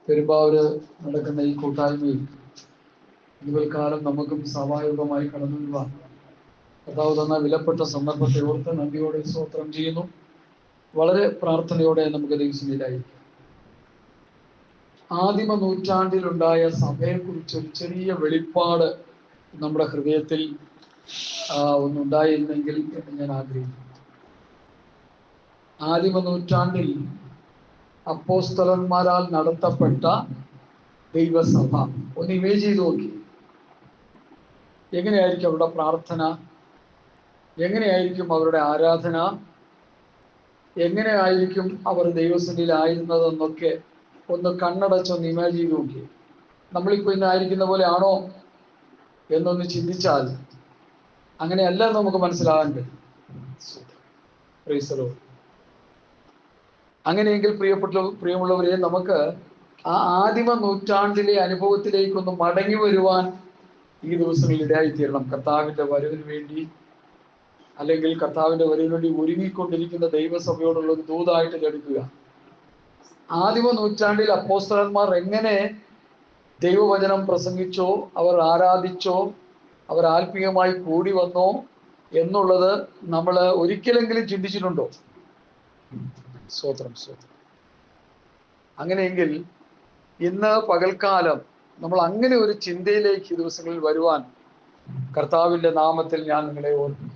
പെരുമ്പാവൂര് നടക്കുന്ന ഈ കൂട്ടായ്മയിൽ ഇതുവൽക്കാലം നമുക്കും സ്വാഭാവികമായി കടന്നു വരുവാൻ കർത്താവ് തന്ന വിലപ്പെട്ട സന്ദർഭത്തെ ഓർത്ത് നന്ദിയോടെ സ്തോത്രം ചെയ്യുന്നു. വളരെ പ്രാർത്ഥനയോടെ നമുക്ക് ദൈവസന്നിധിയിലായിരിക്കും. ആദിമ നൂറ്റാണ്ടിലുണ്ടായ സഭയെക്കുറിച്ച് ഒരു ചെറിയ വെളിപ്പാട് നമ്മുടെ ഹൃദയത്തിൽ ഒന്നുണ്ടായിരുന്നെങ്കിൽ എന്ന് ഞാൻ ആഗ്രഹിക്കുന്നു. ആദിമ നൂറ്റാണ്ടിൽ അപ്പോസ്തലന്മാരാൽ നടത്തപ്പെട്ട ദൈവസഭ ഒന്ന് ഇമേജ് ചെയ്ത് നോക്കി. എങ്ങനെയായിരിക്കും അവരുടെ പ്രാർത്ഥന, എങ്ങനെയായിരിക്കും അവരുടെ ആരാധന, എങ്ങനെയായിരിക്കും അവർ ദൈവസന്നിധിയിലായിരുന്നതെന്നൊക്കെ ഒന്ന് കണ്ണടച്ചൊന്ന് ഇമേജ് ചെയ്ത് നോക്കി. നമ്മളിപ്പോൾ ഇന്നായിരിക്കുന്ന പോലെ ആണോ എന്നൊന്ന് ചിന്തിച്ചാൽ അങ്ങനെയല്ല നമുക്ക് മനസ്സിലാകാൻ കഴിയും. അങ്ങനെയെങ്കിൽ പ്രിയമുള്ളവരെ, നമുക്ക് ആ ആദിമ നൂറ്റാണ്ടിലെ അനുഭവത്തിലേക്കൊന്ന് മടങ്ങി വരുവാൻ ഈ ദിവസങ്ങളിൽ ഇടയായിത്തീരണം. കർത്താവിൻ്റെ വരവിന് വേണ്ടി, അല്ലെങ്കിൽ കർത്താവിൻ്റെ വരവിന് വേണ്ടി ഒരുങ്ങിക്കൊണ്ടിരിക്കുന്ന ദൈവസഭയോടുള്ള ഒരു ദൂതായിട്ട് എടുക്കുക. ആദിമ നൂറ്റാണ്ടിൽ അപ്പോസ്തലന്മാർ എങ്ങനെ ദൈവവചനം പ്രസംഗിച്ചോ, അവർ ആരാധിച്ചോ, അവർ ആത്മീയമായി കൂടി വന്നോ എന്നുള്ളത് നമ്മൾ ഒരിക്കലെങ്കിലും ചിന്തിച്ചിട്ടുണ്ടോ? സ്തോത്രം. അങ്ങനെയെങ്കിൽ ഇന്ന് പകൽക്കാലം നമ്മൾ അങ്ങനെ ഒരു ചിന്തയിലേക്ക് ഈ ദിവസങ്ങളിൽ വരുവാൻ കർത്താവിൻ്റെ നാമത്തിൽ ഞാൻ നിങ്ങളെ ഓർക്കുന്നു.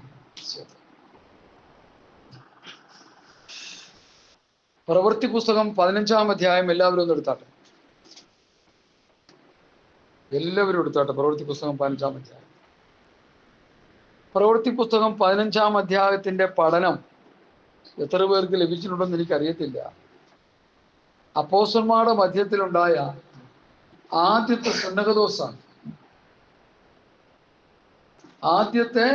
പ്രവൃത്തി പുസ്തകം 15-ാം അധ്യായം എല്ലാവരും ഒന്ന് എടുത്താട്ടെ. പ്രവൃത്തി പുസ്തകം 15-ാം അധ്യായം. പ്രവൃത്തി പുസ്തകം 15-ാം അധ്യായത്തിന്റെ പഠനം എത്ര പേർക്ക് ലഭിച്ചിട്ടുണ്ടെന്ന് എനിക്കറിയത്തില്ല. അപ്പോസ്തലന്മാരുടെ മധ്യത്തിലുണ്ടായ ആദ്യത്തെ സുന്നകദോസാണ്. ആദ്യത്തെ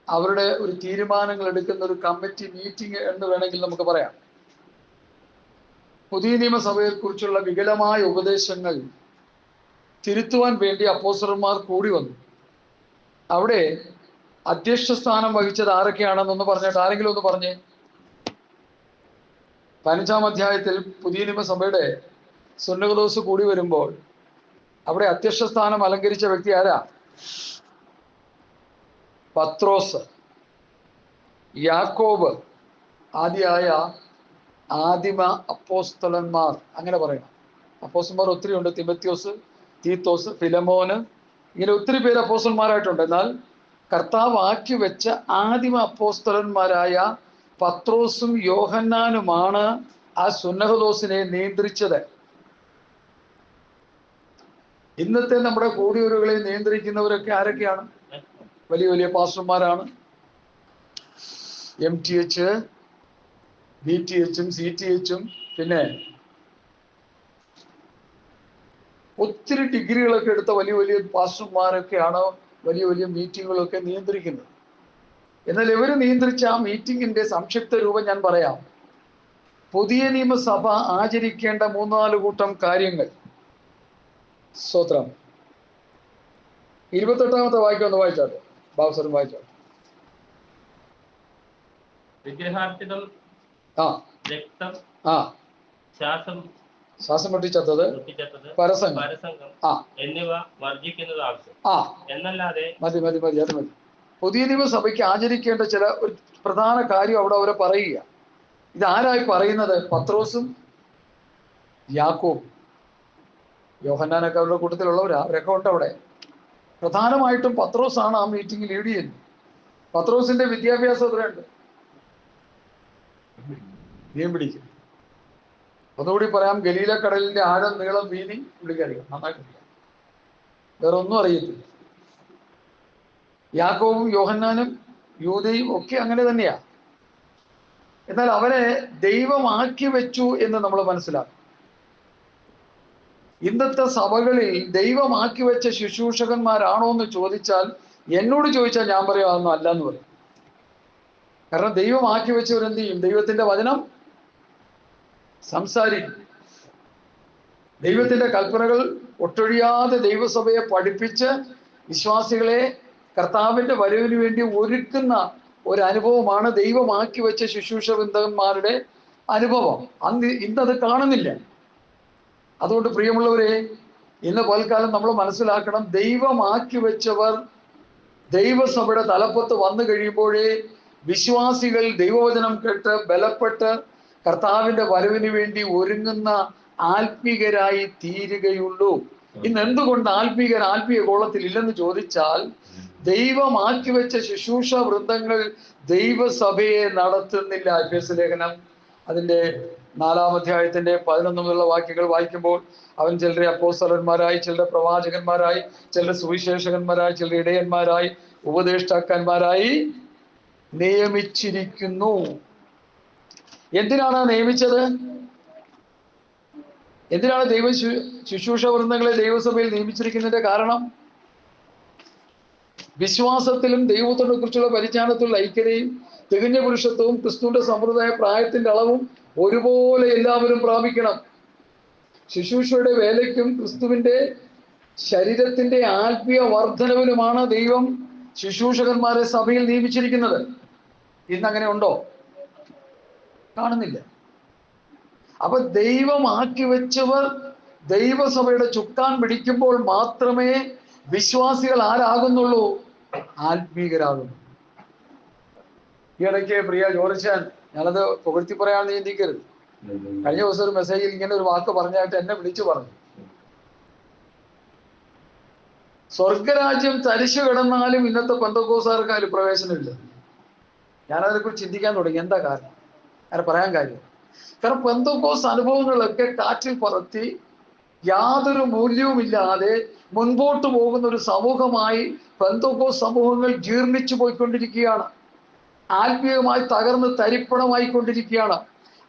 അവരുടെ ഒരു തീരുമാനങ്ങൾ എടുക്കുന്ന ഒരു കമ്മിറ്റി മീറ്റിംഗ് എന്ന് വേണമെങ്കിൽ നമുക്ക് പറയാം. പുതിയ നിയമസഭയെക്കുറിച്ചുള്ള വികലമായ ഉപദേശങ്ങൾ തിരുത്തുവാൻ വേണ്ടി അപ്പോസ്തലന്മാർ കൂടി വന്നു. അവിടെ അധ്യക്ഷ സ്ഥാനം വഹിച്ചത് ആരൊക്കെയാണെന്നൊന്ന് പറഞ്ഞിട്ട് ആരെങ്കിലും ഒന്ന് പറഞ്ഞേ. 15-ാം അധ്യായത്തിൽ പുതിയ നിയമസഭയുടെ സുന്നകദോസ് കൂടി വരുമ്പോൾ അവിടെ അധ്യക്ഷ സ്ഥാനം അലങ്കരിച്ച വ്യക്തി ആരാ? പത്രോസ്, യാക്കോബ്, ആദിയായ ആദിമ അപ്പോസ്തലന്മാർ, അങ്ങനെ പറയണം. അപ്പോസ്തലന്മാർ ഒത്തിരി ഉണ്ട്. തിമത്യോസ്, തീത്തോസ്, ഫിലമോന്, ഇങ്ങനെ ഒത്തിരി പേര് അപ്പോസ്തലന്മാരായിട്ടുണ്ട്. എന്നാൽ കർത്താവ് ആക്കി വെച്ച ആദിമ അപ്പോസ്തലന്മാരായ പത്രോസും യോഹന്നാനുമാണ് ആ സുന്നഹദോസിനെ നിയന്ത്രിച്ചത്. ഇന്നത്തെ നമ്മുടെ കൂടിയൂരുകളെ നിയന്ത്രിക്കുന്നവരൊക്കെ ആരൊക്കെയാണ്? വലിയ വലിയ പാസ്റ്റർമാരാണ്. MTH, BTH, CTH, പിന്നെ ഒത്തിരി ഡിഗ്രികളൊക്കെ എടുത്ത വലിയ വലിയ പാസ്റ്റർമാരൊക്കെയാണ് വലിയ വലിയ മീറ്റിങ്ങുകളൊക്കെ നിയന്ത്രിക്കുന്നത്. എന്നാൽ ഇവർ നിയന്ത്രിച്ച ആ മീറ്റിങ്ങിന്റെ സംക്ഷിപ്ത രൂപം ഞാൻ പറയാം. പുതിയ നിയമസഭ ആചരിക്കേണ്ട 3-4 കൂട്ടം കാര്യങ്ങൾ. സ്തോത്രം. 28-ാമത്തെ വാക്യം ഒന്ന് വായിച്ചാട്ടെ. ബാബുസറും വായിച്ചാട്ടെ. വിഗ്രഹാർപ്പിതം, രക്തം, ശ്വാസം പൊട്ടിച്ചത്തത്, പരസംഗം എന്നിവ വർജിക്കുന്നത് ആവശ്യം. എന്നല്ലാതെ മതി. അത് മതി. പുതിയ നിയമസഭയ്ക്ക് ആചരിക്കേണ്ട ചില ഒരു പ്രധാന കാര്യം അവിടെ അവരെ പറയുക. ഇതാരായി പറയുന്നത്? പത്രോസും യാക്കോബും. യോഹന്നാനൊക്കെ അവരുടെ കൂട്ടത്തിലുള്ളവരാ, അവരൊക്കെ ഉണ്ട് അവിടെ. പ്രധാനമായിട്ടും പത്രോസാണ് ആ മീറ്റിംഗ് ലീഡ് ചെയ്യുന്നത്. പത്രോസിന്റെ വിദ്യാഭ്യാസം എത്രയുണ്ട്? മീൻ പിടിക്കും. ഒന്നുകൂടി പറയാം, ഗലീലക്കടലിന്റെ ആഴം, നീളം, വീതി പുള്ളിക്കറിയാം, നന്നായിട്ടില്ല. വേറെ ഒന്നും അറിയത്തില്ല. യാക്കോബും യോഹന്നാനും യൂദയും ഒക്കെ അങ്ങനെ തന്നെയാ. എന്നാൽ അവരെ ദൈവമാക്കി വെച്ചു എന്ന് നമ്മൾ മനസ്സിലാക്കും. ഇന്നത്തെ സഭകളിൽ ദൈവമാക്കി വെച്ച ശുശ്രൂഷകന്മാരാണോ എന്ന് ചോദിച്ചാൽ, എന്നോട് ചോദിച്ചാൽ ഞാൻ പറയാം അതൊന്നും അല്ല എന്ന് പറയും. കാരണം ദൈവമാക്കി വെച്ചവരെന്ത് ചെയ്യും? ദൈവത്തിന്റെ വചനം സംസാരിക്കും. ദൈവത്തിന്റെ കൽപ്പനകൾ ഒട്ടൊഴിയാതെ ദൈവസഭയെ പഠിപ്പിച്ച് വിശ്വാസികളെ കർത്താവിന്റെ വരവിന് വേണ്ടി ഒരുക്കുന്ന ഒരു അനുഭവമാണ് ദൈവമാക്കി വെച്ച ശുശ്രൂഷ വൃന്ദന്മാരുടെ അനുഭവം. ഇന്നത് കാണുന്നില്ല. അതുകൊണ്ട് പ്രിയമുള്ളവരെ, ഇന്ന് പൽക്കാലം നമ്മൾ മനസ്സിലാക്കണം, ദൈവമാക്കി വെച്ചവർ ദൈവസഭയുടെ തലപ്പത്ത് വന്നു കഴിയുമ്പോഴേ വിശ്വാസികൾ ദൈവവചനം കേട്ട് ബലപ്പെട്ട് കർത്താവിന്റെ വരവിന് വേണ്ടി ഒരുങ്ങുന്ന ആത്മീകരായി തീരുകയുള്ളൂ. ഇന്ന് എന്തുകൊണ്ട് ആത്മീയ കോളത്തിൽ ഇല്ലെന്ന് ചോദിച്ചാൽ, ദൈവമാക്കി വെച്ച ശുശ്രൂഷ വൃന്ദങ്ങൾ ദൈവസഭയെ നടത്തുന്നില്ല. എഫേസ്യ ലേഖനം അതിന്റെ 4-ാം അധ്യായത്തിന്റെ 11 മുതലുള്ള വാക്യങ്ങൾ വായിക്കുമ്പോൾ, അവൻ ചിലരെ അപ്പോസ്തലന്മാരായി, ചിലരെ പ്രവാചകന്മാരായി, ചിലരെ സുവിശേഷകന്മാരായി, ചിലരെ ഇടയന്മാരായി, ഉപദേഷ്ടാക്കന്മാരായി നിയമിച്ചിരിക്കുന്നു. എന്തിനാണ് നിയമിച്ചത്? എന്തിനാണ് ശുശ്രൂഷ വൃന്ദങ്ങളെ ദൈവസഭയിൽ നിയമിച്ചിരിക്കുന്നതിന്റെ കാരണം, വിശ്വാസത്തിലും ദൈവത്തിനെ കുറിച്ചുള്ള പരിജ്ഞാനത്തിലുള്ള ഐക്യതയും തികഞ്ഞ പുരുഷത്വവും ക്രിസ്തുവിന്റെ സമ്പ്രദായ പ്രായത്തിന്റെ അളവും ഒരുപോലെ എല്ലാവരും പ്രാപിക്കണം. ശുശ്രൂഷയുടെ വേലയ്ക്കും ക്രിസ്തുവിന്റെ ശരീരത്തിന്റെ ആത്മീയ വർധനവിനുമാണ് ദൈവം ശുശ്രൂഷകന്മാരെ സഭയിൽ നിയമിച്ചിരിക്കുന്നത്. ഇന്ന് അങ്ങനെ ഉണ്ടോ? കാണുന്നില്ല. അപ്പൊ ദൈവമാക്കി വെച്ചവർ ദൈവസഭയുടെ ചുക്കാൻ പിടിക്കുമ്പോൾ മാത്രമേ വിശ്വാസികൾ ആരാകുന്നുള്ളൂ? ആത്മീകരാകുന്നു. ഈ ഇടയ്ക്ക് പ്രിയ ജോർജാൻ, ഞാനത് പുകഴ്ത്തി പറയാൻ ചിന്തിക്കരുത്, കഴിഞ്ഞ ദിവസം ഒരു മെസ്സേജിൽ ഇങ്ങനെ ഒരു വാക്ക് പറഞ്ഞായിട്ട് എന്നെ വിളിച്ചു പറഞ്ഞു, സ്വർഗരാജ്യം തരിശു കിടന്നാലും ഇന്നത്തെ പെന്തക്കോസ്തുകാർക്ക് അതിൽ പ്രവേശനമില്ല. ഞാനതിനെക്കുറിച്ച് ചിന്തിക്കാൻ തുടങ്ങി. എന്താ കാരണം? അങ്ങനെ പറയാൻ കാര്യം, കാരണം പെന്തക്കോസ്ത് അനുഭവങ്ങളൊക്കെ കാറ്റിൽ പറത്തി യാതൊരു മൂല്യവുമില്ലാതെ മുൻപോട്ട് പോകുന്ന ഒരു സമൂഹമായി പെന്തക്കോസ്ത് സമൂഹങ്ങൾ ജീർണിച്ചു പോയിക്കൊണ്ടിരിക്കുകയാണ്. ആത്മീയമായി തകർന്ന് തരിപ്പണമായിക്കൊണ്ടിരിക്കുകയാണ്.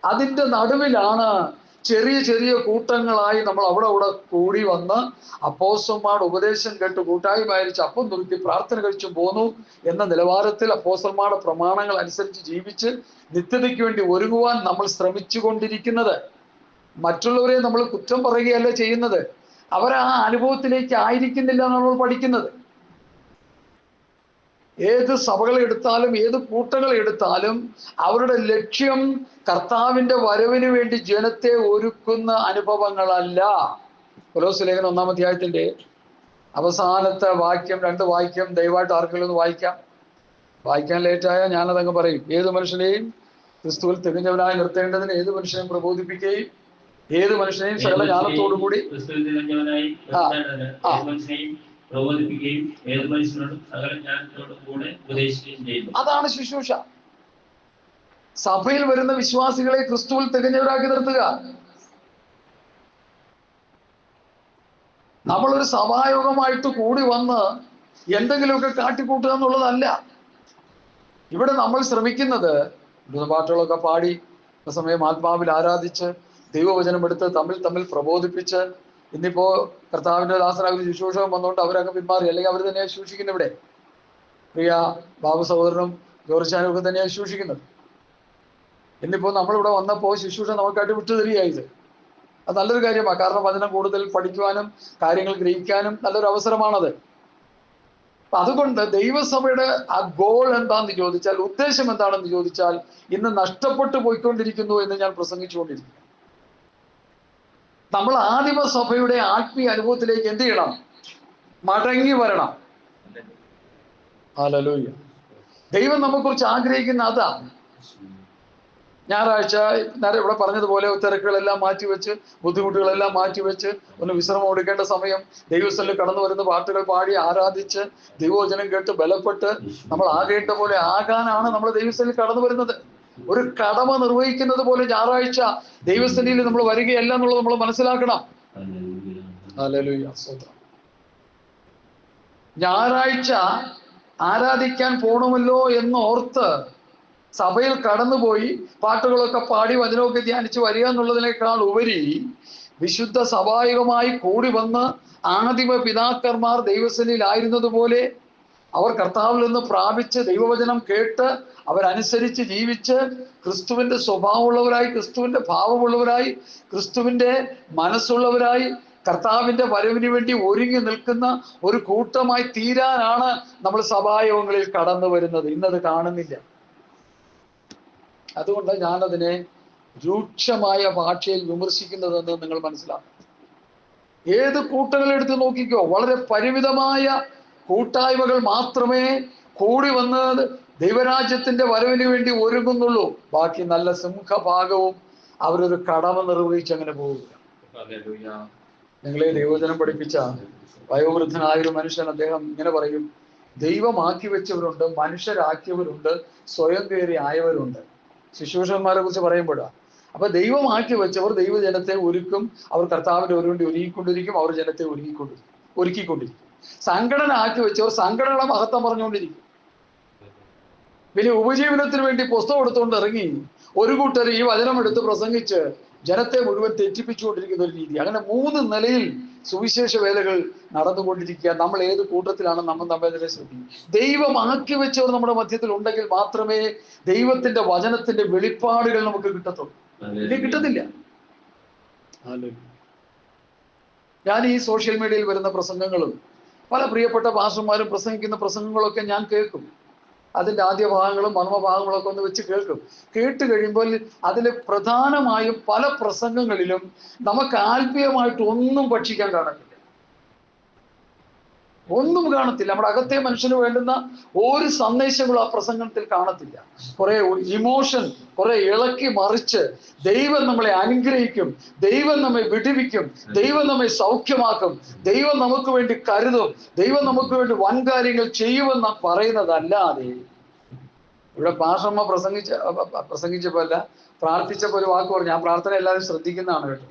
അതിൻ്റെ നടുവിലാണ് ചെറിയ ചെറിയ കൂട്ടങ്ങളായി നമ്മൾ അവിടെ കൂടി വന്ന് അപ്പോസ്തലന്മാരുടെ ഉപദേശം കേട്ട് കൂട്ടായ്മയിരിച്ച് അപ്പം നിർത്തി പ്രാർത്ഥന കഴിച്ചു പോന്നു എന്ന നിലവാരത്തിൽ അപ്പോസ്തലന്മാരുടെ പ്രമാണങ്ങൾ അനുസരിച്ച് ജീവിച്ച് നിത്യതയ്ക്ക് വേണ്ടി ഒരുങ്ങുവാൻ നമ്മൾ ശ്രമിച്ചു കൊണ്ടിരിക്കുന്നത്. മറ്റുള്ളവരെ നമ്മൾ കുറ്റം പറയുകയല്ല ചെയ്യുന്നത്, അവർ ആ അനുഭവത്തിലേക്ക് ആയിരിക്കുന്നില്ല നമ്മൾ പഠിക്കുന്നത്. ഏത് സഭകൾ എടുത്താലും ഏത് കൂട്ടങ്ങൾ എടുത്താലും അവരുടെ ലക്ഷ്യം കർത്താവിന്റെ വരവിന് വേണ്ടി ജനത്തെ ഒരുക്കുന്ന അനുഭവങ്ങളല്ല. കൊലോസ്യ ലേഖനം 1-ാം അധ്യായത്തിന്റെ അവസാനത്തെ വാക്യം, 2 വാക്യം ദയവായിട്ട് ആർക്കെങ്കിലും ഒന്ന് വായിക്കാൻ ലേറ്റായ ഞാനതങ്ങ് പറയും. ഏത് മനുഷ്യനെയും ക്രിസ്തുവിൽ തികഞ്ഞവനായി നിർത്തേണ്ടതിന് ഏത് മനുഷ്യനെയും പ്രബോധിപ്പിക്കുകയും ഏത് മനുഷ്യനെയും സകല ജ്ഞാനത്തോടു കൂടി അതാണ് ശുശ്രൂഷ. സഭയിൽ വരുന്ന വിശ്വാസികളെ ക്രിസ്തുവിൽ തികഞ്ഞവരാക്കി നിർത്തുക. നമ്മളൊരു സഭായോഗമായിട്ട് കൂടി വന്ന് എന്തെങ്കിലുമൊക്കെ കാട്ടിക്കൂട്ടുക എന്നുള്ളതല്ല. ഇവിടെ നമ്മൾ ശ്രമിക്കുന്നത് പാട്ടുകളൊക്കെ പാടി സമയം ആത്മാവിൽ ആരാധിച്ച് ദൈവവചനം എടുത്ത് തമ്മിൽ പ്രബോധിപ്പിച്ച്, ഇന്നിപ്പോ കർത്താവിന്റെ ദാസനായ ശുശ്രൂഷകൻ വന്നുകൊണ്ട് അവരങ്ങ് പിന്മാറി, അല്ലെങ്കിൽ അവർ തന്നെയാണ് ശുശ്രൂഷിക്കുന്നത്. ഇവിടെ പ്രിയ ബാബു സഹോദരനും ജോർജാനും ഒക്കെ തന്നെയാണ് ശുശ്രൂഷിക്കുന്നത്. ഇന്നിപ്പോ നമ്മളിവിടെ വന്നപ്പോൾ ശുശ്രൂഷ നമുക്കായിട്ട് വിട്ടുതരികയായത്. അത് നല്ലൊരു കാര്യമാണ്. കാരണം വചനം കൂടുതൽ പഠിക്കുവാനും കാര്യങ്ങൾ ഗ്രഹിക്കാനും നല്ലൊരു അവസരമാണത്. അതുകൊണ്ട് ദൈവസഭയുടെ ആ ഗോൾ എന്താണെന്ന് ചോദിച്ചാൽ, ഉദ്ദേശം എന്താണെന്ന് ചോദിച്ചാൽ, ഇന്ന് നഷ്ടപ്പെട്ടു പോയിക്കൊണ്ടിരിക്കുന്നു എന്ന് ഞാൻ പ്രസംഗിച്ചുകൊണ്ടിരിക്കുന്നു. നമ്മൾ ആദിമസഭയുടെ ആത്മീയ അനുഭവത്തിലേക്ക് എന്ത് ചെയ്യണം? മടങ്ങി വരണം. ഹല്ലേലൂയ. ദൈവം നമ്മെക്കുറിച്ച് ആഗ്രഹിക്കുന്ന അതാണ്. ഞായറാഴ്ച ഇവിടെ പറഞ്ഞതുപോലെ തിരക്കുകളെല്ലാം മാറ്റിവെച്ച്, ബുദ്ധിമുട്ടുകളെല്ലാം മാറ്റിവെച്ച് ഒന്ന് വിശ്രമം കൊടുക്കേണ്ട സമയം ദൈവസ്ഥലിൽ കടന്നു വരുന്ന പാട്ടുകൾ പാടി ആരാധിച്ച് ദൈവവചനം കേട്ട് ബലപ്പെട്ട് നമ്മൾ ആകേണ്ട പോലെ ആകാനാണ് നമ്മൾ ദൈവസ്ഥലിൽ കടന്നു വരുന്നത്. ഒരു കടമ നിർവഹിക്കുന്നത് പോലെ ഞായറാഴ്ച ദൈവസ്ഥലിൽ നമ്മൾ വരികയല്ല എന്നുള്ളത് നമ്മൾ മനസ്സിലാക്കണം. ഹല്ലേലൂയ. സ്തോത്രം. ഞായറാഴ്ച ആരാധിക്കാൻ പോകണമല്ലോ എന്നോർത്ത് സഭയിൽ കടന്നുപോയി പാട്ടുകളൊക്കെ പാടി വചനമൊക്കെ ധ്യാനിച്ച് വരിക എന്നുള്ളതിനേക്കാൾ ഉപരി വിശുദ്ധ സഭായുഗമായി കൂടി വന്ന് ആദിമ പിതാക്കന്മാർ ദൈവസന്നിധിയിലായിരുന്നത് പോലെ അവർ കർത്താവിൽ നിന്ന് പ്രാപിച്ച് ദൈവവചനം കേട്ട് അവരനുസരിച്ച് ജീവിച്ച് ക്രിസ്തുവിന്റെ സ്വഭാവമുള്ളവരായി, ക്രിസ്തുവിന്റെ ഭാവമുള്ളവരായി, ക്രിസ്തുവിന്റെ മനസ്സുള്ളവരായി കർത്താവിന്റെ വരവിന് വേണ്ടി ഒരുങ്ങി നിൽക്കുന്ന ഒരു കൂട്ടമായി തീരാനാണ് നമ്മൾ സഭായോഗങ്ങളിൽ കടന്നു വരുന്നത്. ഇന്നത് കാണുന്നില്ല. അതുകൊണ്ട് ഞാനതിനെ രൂക്ഷമായ ഭാഷയിൽ വിമർശിക്കുന്നതെന്ന് നിങ്ങൾ മനസ്സിലാക്കും. ഏത് കൂട്ടങ്ങളെടുത്ത് നോക്കിക്കോ, വളരെ പരിമിതമായ കൂട്ടായ്മകൾ മാത്രമേ കൂടി വന്ന് ദൈവരാജ്യത്തിന്റെ വരവിന് വേണ്ടി ഒരുങ്ങുന്നുള്ളൂ. ബാക്കി നല്ല സിംഹഭാഗവും അവരൊരു കടമ നിർവഹിച്ച് അങ്ങനെ പോവുക. ഞങ്ങളെ ദൈവവചനം പഠിപ്പിച്ച വയോവൃദ്ധനായൊരു മനുഷ്യൻ, അദ്ദേഹം ഇങ്ങനെ പറയും, ദൈവമാക്കി വെച്ചവരുണ്ട്, മനുഷ്യരാക്കിയവരുണ്ട്, സ്വയം കയറി ആയവരുണ്ട്. ശുശ്രൂഷന്മാരെ കുറിച്ച് പറയുമ്പോഴാണ്. അപ്പൊ ദൈവമാക്കി വെച്ചവർ ദൈവജനത്തെ ഒരുക്കും, അവർ കർത്താവിന്റെ ഒരു വേണ്ടി ഒരുങ്ങിക്കൊണ്ടിരിക്കും, അവർ ജനത്തെ ഒരുക്കിക്കൊണ്ടിരിക്കും. സംഘടന ആക്കി വെച്ചവർ സംഘടനയുടെ മഹത്വം പറഞ്ഞുകൊണ്ടിരിക്കും. വലിയ ഉപജീവനത്തിന് വേണ്ടി പുസ്തകം എടുത്തുകൊണ്ട് ഇറങ്ങി ഒരു കൂട്ടർ ഈ വചനം എടുത്ത് പ്രസംഗിച്ച് ജനത്തെ മുഴുവൻ തെറ്റിപ്പിച്ചുകൊണ്ടിരിക്കുന്ന ഒരു രീതി. അങ്ങനെ 3 നിലയിൽ സുവിശേഷ വേലകൾ നടന്നുകൊണ്ടിരിക്കുക. നമ്മൾ ഏത് കൂട്ടത്തിലാണ് നമ്മൾ നമ്മെ ശ്രദ്ധിക്കും. ദൈവമാക്കി വെച്ചവർ നമ്മുടെ മധ്യത്തിൽ ഉണ്ടെങ്കിൽ മാത്രമേ ദൈവത്തിന്റെ വചനത്തിന്റെ വെളിപ്പാടുകൾ നമുക്ക് കിട്ടത്തുള്ളൂ. ഇനി കിട്ടത്തില്ല. ഞാൻ ഈ സോഷ്യൽ മീഡിയയിൽ വരുന്ന പ്രസംഗങ്ങളും പല പ്രിയപ്പെട്ട പാസ്റ്റർമാരും പ്രസംഗിക്കുന്ന പ്രസംഗങ്ങളൊക്കെ ഞാൻ കേൾക്കും. അതിൻ്റെ ആദ്യ ഭാഗങ്ങളും മർമ്മഭാഗങ്ങളൊക്കെ ഒന്ന് വെച്ച് കേൾക്കും. കേട്ട് കഴിയുമ്പോൾ അതിൽ പ്രധാനമായും പല പ്രസംഗങ്ങളിലും നമുക്ക് ആത്മീയമായിട്ട് ഒന്നും ഭക്ഷിക്കാൻ കാണത്തില്ല, ഒന്നും കാണത്തില്ല. നമ്മുടെ അകത്തെ മനുഷ്യന് വേണ്ടുന്ന ഒരു സന്ദേശങ്ങളും ആ പ്രസംഗത്തിൽ കാണത്തില്ല. കുറെ ഇമോഷൻ കുറെ ഇളക്കി മറിച്ച് ദൈവം നമ്മളെ അനുഗ്രഹിക്കും, ദൈവം നമ്മെ വിടുവിക്കും, ദൈവം നമ്മെ സൗഖ്യമാക്കും, ദൈവം നമുക്ക് വേണ്ടി കരുതും, ദൈവം നമുക്ക് വേണ്ടി വൻ കാര്യങ്ങൾ ചെയ്യുമെന്ന് പറയുന്നതല്ലാതെ. ഇവിടെ പാഷമ്മ പ്രസംഗിച്ചപ്പോ അല്ല, പ്രാർത്ഥിച്ചപ്പോ ഒരു വാക്ക് പറഞ്ഞു. ഞാൻ പ്രാർത്ഥന എല്ലാവരും ശ്രദ്ധിക്കുന്നതാണ് കേട്ടോ.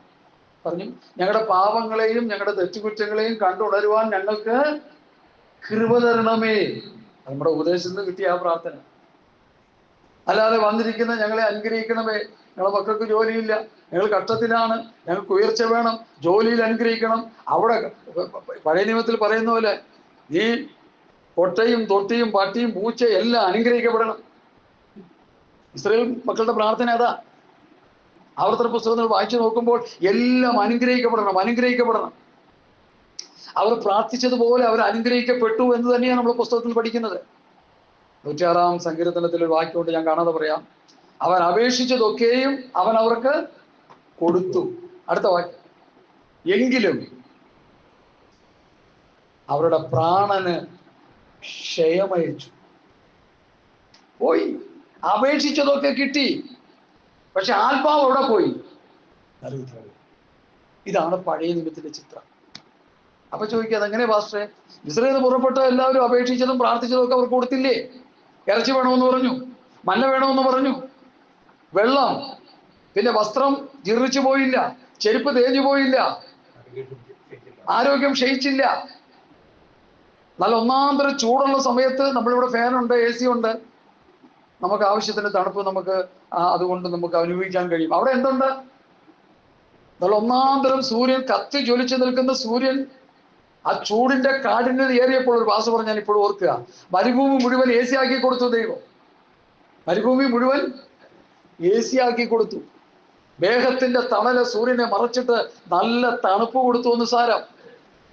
പറഞ്ഞു, ഞങ്ങളുടെ പാപങ്ങളെയും ഞങ്ങളുടെ തെറ്റുകുറ്റങ്ങളെയും കണ്ടുണരുവാൻ ഞങ്ങൾക്ക് കൃപ തരണമേ. നമ്മുടെ ഉപദേശത്തിൽ നിന്ന് കിട്ടിയ ആ പ്രാർത്ഥന. അല്ലാതെ വന്നിരിക്കുന്ന ഞങ്ങളെ അനുഗ്രഹിക്കണമേ, ഞങ്ങളുടെ മക്കൾക്ക് ജോലിയില്ല, ഞങ്ങൾ കഷ്ടത്തിലാണ്, ഞങ്ങൾക്ക് ഉയർച്ച വേണം, ജോലിയിൽ അനുഗ്രഹിക്കണം. അവിടെ പഴയ നിയമത്തിൽ പറയുന്ന പോലെ ഈ കൊട്ടയും തൊട്ടിയും പട്ടിയും പൂച്ചയും എല്ലാം അനുഗ്രഹിക്കപ്പെടണം. ഇസ്രായേൽ മക്കളുടെ പ്രാർത്ഥന അതാ. ആവർത്തന പുസ്തകങ്ങൾ വായിച്ചു നോക്കുമ്പോൾ എല്ലാം അനുഗ്രഹിക്കപ്പെടണം. അവർ പ്രാർത്ഥിച്ചതുപോലെ അവർ അനുഗ്രഹിക്കപ്പെട്ടു എന്ന് തന്നെയാണ് നമ്മൾ പുസ്തകത്തിൽ പഠിക്കുന്നത്. 106-ാം സങ്കീർത്തനത്തിൽ ഒരു വാക്യമുണ്ട്, ഞാൻ കാണാതെ പറയാം. അവൻ അപേക്ഷിച്ചതൊക്കെയും അവൻ അവർക്ക് കൊടുത്തു. അടുത്ത വാക്യം, എങ്കിലും അവരുടെ പ്രാണന് ക്ഷയമയച്ചു. പോയി, അപേക്ഷിച്ചതൊക്കെ കിട്ടി, പക്ഷെ ആത്മാവ് എവിടെ പോയി? ഇതാണ് പഴയ നിയമത്തിന്റെ ചിത്രം. അപ്പൊ ചോദിക്കുക, അതെങ്ങനെ പാസ്റ്ററെ? ഇസ്രായേൽ പുറപ്പെട്ട എല്ലാവരും അപേക്ഷിച്ചതും പ്രാർത്ഥിച്ചതും ഒക്കെ അവർക്ക് കൊടുത്തില്ലേ? ഇറച്ചി വേണമെന്ന് പറഞ്ഞു, മന്ന വേണമെന്ന് പറഞ്ഞു, വെള്ളം, പിന്നെ വസ്ത്രം ജീർണിച്ചു പോയില്ല, ചെരുപ്പ് തേഞ്ഞു പോയില്ല, ആരോഗ്യം ക്ഷയിച്ചില്ല. നല്ല ഒന്നാന്തരം ചൂടുള്ള സമയത്ത് നമ്മളിവിടെ ഫാനുണ്ട്, AC ഉണ്ട്, നമുക്ക് ആവശ്യത്തിന് തണുപ്പ് നമുക്ക് അതുകൊണ്ട് നമുക്ക് അനുഭവിക്കാൻ കഴിയും. അവിടെ എന്തുണ്ട്? നല്ല ഒന്നാന്തരം സൂര്യൻ കത്തി ജ്വലിച്ചു നിൽക്കുന്ന സൂര്യൻ. ആ ചൂടിന്റെ കാഠിന്യത ഏറിയപ്പോൾ ഒരു ഭാഷ പറഞ്ഞാൽ ഇപ്പോഴും ഓർക്കുക, മരുഭൂമി മുഴുവൻ AC ആക്കി കൊടുത്തു ദൈവം. മരുഭൂമി മുഴുവൻ AC ആക്കി കൊടുത്തു. മേഘത്തിന്റെ തണല് സൂര്യനെ മറച്ചിട്ട് നല്ല തണുപ്പ് കൊടുത്തു എന്ന് സാരം.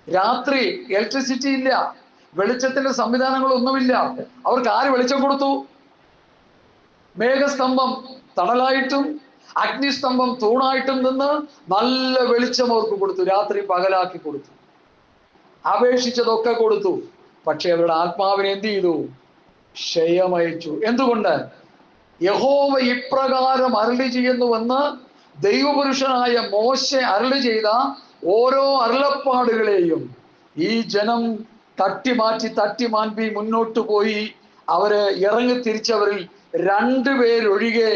രാത്രി ഇലക്ട്രിസിറ്റി ഇല്ല, വെളിച്ചത്തിന്റെ സംവിധാനങ്ങളൊന്നുമില്ല. അവർക്ക് ആര് വെളിച്ചം കൊടുത്തു? മേഘസ്തംഭം തണലായിട്ടും അഗ്നിസ്തംഭം തൂണായിട്ടും നിന്ന് നല്ല വെളിച്ചം അവർക്ക് കൊടുത്തു, രാത്രി പകലാക്കി കൊടുത്തു. അപേക്ഷിച്ചതൊക്കെ കൊടുത്തു, പക്ഷെ അവരുടെ ആത്മാവിനെ എന്ത് ചെയ്തു? ക്ഷയമയച്ചു. എന്തുകൊണ്ട്? യഹോവ ഇപ്രകാരം അരുളി ചെയ്യുന്നുവെന്ന് ദൈവപുരുഷനായ മോശെ അരുളി ചെയ്ത ഓരോ അരുളപ്പാടുകളെയും ഈ ജനം തട്ടിമാറ്റി മുന്നോട്ട് പോയി. അവര് ഇറങ്ങി തിരിച്ചവരിൽ 2 പേരൊഴികെ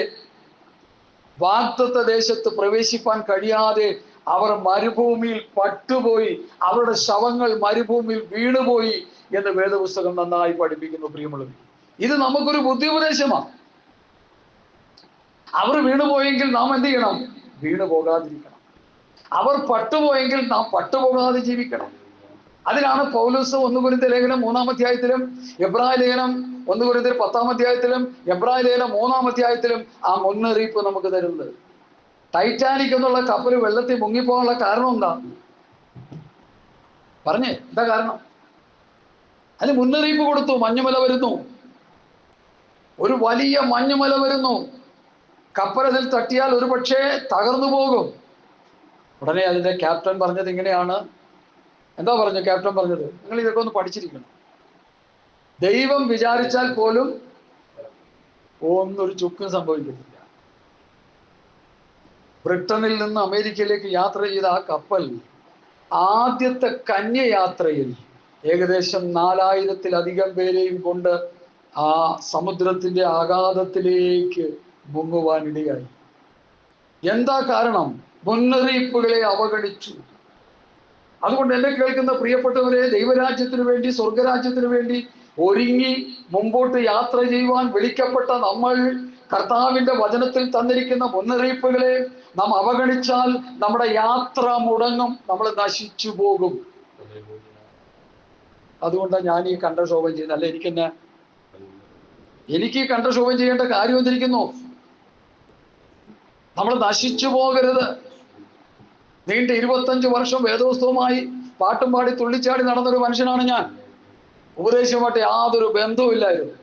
വാഗ്ദത്ത ദേശത്ത് പ്രവേശിപ്പാൻ കഴിയാതെ അവർ മരുഭൂമിയിൽ പട്ടുപോയി, അവരുടെ ശവങ്ങൾ മരുഭൂമിയിൽ വീണുപോയി എന്ന് വേദപുസ്തകം നന്നായി പഠിപ്പിക്കുന്നു. പ്രിയമുള്ളവർ, ഇത് നമുക്കൊരു ബുദ്ധി ഉപദേശമാണ്. അവർ വീണുപോയെങ്കിൽ നാം എന്ത് ചെയ്യണം? വീണു പോകാതിരിക്കണം. അവർ പട്ടുപോയെങ്കിൽ നാം പട്ടുപോകാതെ ജീവിക്കണം. അതിനാണ് പൗലോസ് 1 കൊരിന്ത്യർ ലേഖനം 3-ാം അധ്യായത്തിലും എബ്രായ ലേഖനം 1 കൊരിന്ത്യർ 10-ാം അധ്യായത്തിലും എബ്രായ ലേഖനം 3-ാം അധ്യായത്തിലും ആ മുന്നറിയിപ്പ് നമുക്ക് തരുന്നത്. ടൈറ്റാനിക് എന്നുള്ള കപ്പൽ വെള്ളത്തിൽ മുങ്ങിപ്പോകാനുള്ള കാരണം എന്താ? പറഞ്ഞേ, എന്താ കാരണം? അതിന് മുന്നറിയിപ്പ് കൊടുത്തു. മഞ്ഞുമല വരുന്നു, ഒരു വലിയ മഞ്ഞുമല വരുന്നു. കപ്പലതിൽ തട്ടിയാൽ ഒരു പക്ഷേ തകർന്നു പോകും. ഉടനെ അതിന്റെ ക്യാപ്റ്റൻ പറഞ്ഞത് ഇങ്ങനെയാണ്. എന്താ പറഞ്ഞു ക്യാപ്റ്റൻ പറഞ്ഞത്? നിങ്ങൾ ഇതൊക്കെ ഒന്ന് പഠിച്ചിരിക്കണം. ദൈവം വിചാരിച്ചാൽ പോലും ഒന്നൊരു ചുക്കും സംഭവിക്കത്തില്ല. ബ്രിട്ടനിൽ നിന്ന് അമേരിക്കയിലേക്ക് യാത്ര ചെയ്ത ആ കപ്പൽ ആദ്യത്തെ കന്യയാത്രയിൽ ഏകദേശം 4000-ലധികം പേരെയും കൊണ്ട് ആ സമുദ്രത്തിന്റെ ആഘാതത്തിലേക്ക് മുങ്ങുവാനിടയായി. എന്താ കാരണം? മുന്നറിയിപ്പുകളെ അവഗണിച്ചു. അതുകൊണ്ട് എന്നെ കേൾക്കുന്ന പ്രിയപ്പെട്ടവരെ, ദൈവരാജ്യത്തിന് വേണ്ടി, സ്വർഗരാജ്യത്തിന് വേണ്ടി ഒരുങ്ങി മുമ്പോട്ട് യാത്ര ചെയ്യുവാൻ വിളിക്കപ്പെട്ട നമ്മൾ കർത്താവിന്റെ വചനത്തിൽ തന്നിരിക്കുന്ന മുന്നറിയിപ്പുകളെ നാം അവഗണിച്ചാൽ നമ്മുടെ യാത്ര മുടങ്ങും, നമ്മൾ നശിച്ചു പോകും. അതുകൊണ്ടാണ് ഞാൻ ഈ കണ്ഠക്ഷോഭം ചെയ്യുന്നത്. അല്ല എനിക്ക് ഈ കണ്ഠക്ഷോഭം ചെയ്യേണ്ട കാര്യം എന്തിരിക്കുന്നു? നമ്മൾ നശിച്ചു പോകരുത്. നീണ്ട 25 വർഷം വേദോസ്തവമായി പാട്ടും പാടി തുള്ളിച്ചാടി നടന്നൊരു മനുഷ്യനാണ് ഞാൻ. ഉപദേശവുമായിട്ട് യാതൊരു ബന്ധവുമില്ലായിരുന്നു.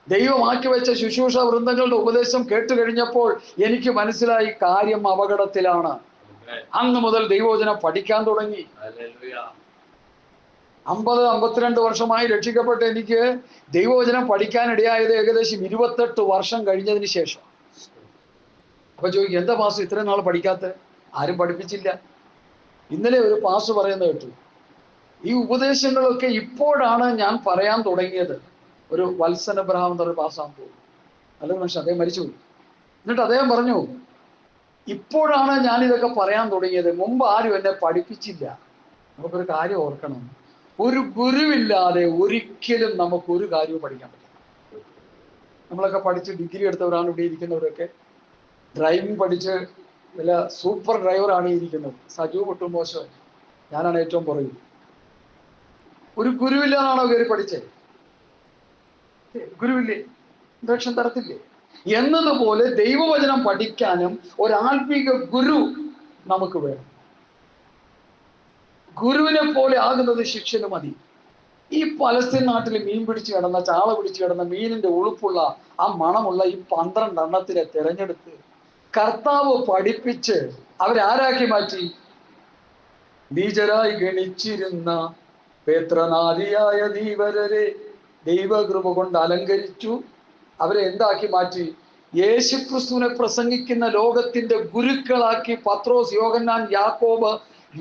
ദൈവമാക്കി വെച്ച ശുശ്രൂഷ വൃന്ദങ്ങളുടെ ഉപദേശം കേട്ട് കഴിഞ്ഞപ്പോൾ എനിക്ക് മനസ്സിലായി കാര്യം അപകടത്തിലാണ്. അന്ന് മുതൽ ദൈവവചനം പഠിക്കാൻ തുടങ്ങി. 52 വർഷമായി രക്ഷിക്കപ്പെട്ട എനിക്ക് ദൈവവചനം പഠിക്കാനിടയായത് ഏകദേശം 28 വർഷം കഴിഞ്ഞതിന് ശേഷം. അപ്പൊ ചോദിക്കും, എന്താ പാസ്റ്റർ ഇത്രയും നാൾ പഠിക്കാത്ത? ആരും പഠിപ്പിച്ചില്ല. ഇന്നലെ ഒരു പാസ്റ്റർ പറയുന്നത് കേട്ടു, ഈ ഉപദേശങ്ങളൊക്കെ ഇപ്പോഴാണ് ഞാൻ പറയാൻ തുടങ്ങിയത്. ഒരു വത്സൻ അബ്രഹാം എന്നൊരു പാസ്സാൻ പോകും, നല്ലൊരു മനുഷ്യൻ, അദ്ദേഹം മരിച്ചുപോയി. എന്നിട്ട് അദ്ദേഹം പറഞ്ഞു, ഇപ്പോഴാണ് ഞാൻ ഇതൊക്കെ പറയാൻ തുടങ്ങിയത്, മുമ്പ് ആരും എന്നെ പഠിപ്പിച്ചില്ല. നമുക്കൊരു കാര്യം ഓർക്കണം, ഒരു ഗുരുവില്ലാതെ ഒരിക്കലും നമുക്ക് ഒരു കാര്യവും പഠിക്കാൻ പറ്റില്ല. നമ്മളൊക്കെ പഠിച്ച് ഡിഗ്രി എടുത്തവരാണ് ഇവിടെ ഇരിക്കുന്നവരൊക്കെ. ഡ്രൈവിംഗ് പഠിച്ച് വല്ല സൂപ്പർ ഡ്രൈവറാണ് ഇരിക്കുന്നത്. സജു ഒട്ടും മോശം, ഞാനാണ് ഏറ്റവും പുറകിൽ. ഒരു ഗുരുവില്ലാതാണോ കയറി പഠിച്ചത്? ഗുരുവില്ലേ, ഇൻട്രക്ഷൻ തരത്തില്ലേ? എന്നതുപോലെ ദൈവവചനം പഠിക്കാനും ഒരാത്മീക ഗുരു നമുക്ക് വേണം. ഗുരുവിനെ പോലെ ആകുന്നത് ശിഷ്യന് മതി. ഈ പലസ്തീൻ നാട്ടിൽ മീൻ പിടിച്ചു കിടന്ന, ചാള പിടിച്ചു കിടന്ന മീനിന്റെ ഉളുപ്പുള്ള ആ മണമുള്ള ഈ 12 എണ്ണത്തിനെ തിരഞ്ഞെടുത്ത് കർത്താവ് പഠിപ്പിച്ച് അവരാരാക്കി മാറ്റി? നീചരായി ഗണിച്ചിരുന്ന പേത്രനാദിയായ ധീവരരെ ദൈവകൃപ കൊണ്ട് അലങ്കരിച്ചു. അവരെ എന്താക്കി മാറ്റി? യേശുക്രിസ്തുവിനെ പ്രസംഗിക്കുന്ന ലോകത്തിന്റെ ഗുരുക്കളാക്കി. പത്രോസ്, യോഹന്നാൻ, യാക്കോബ്,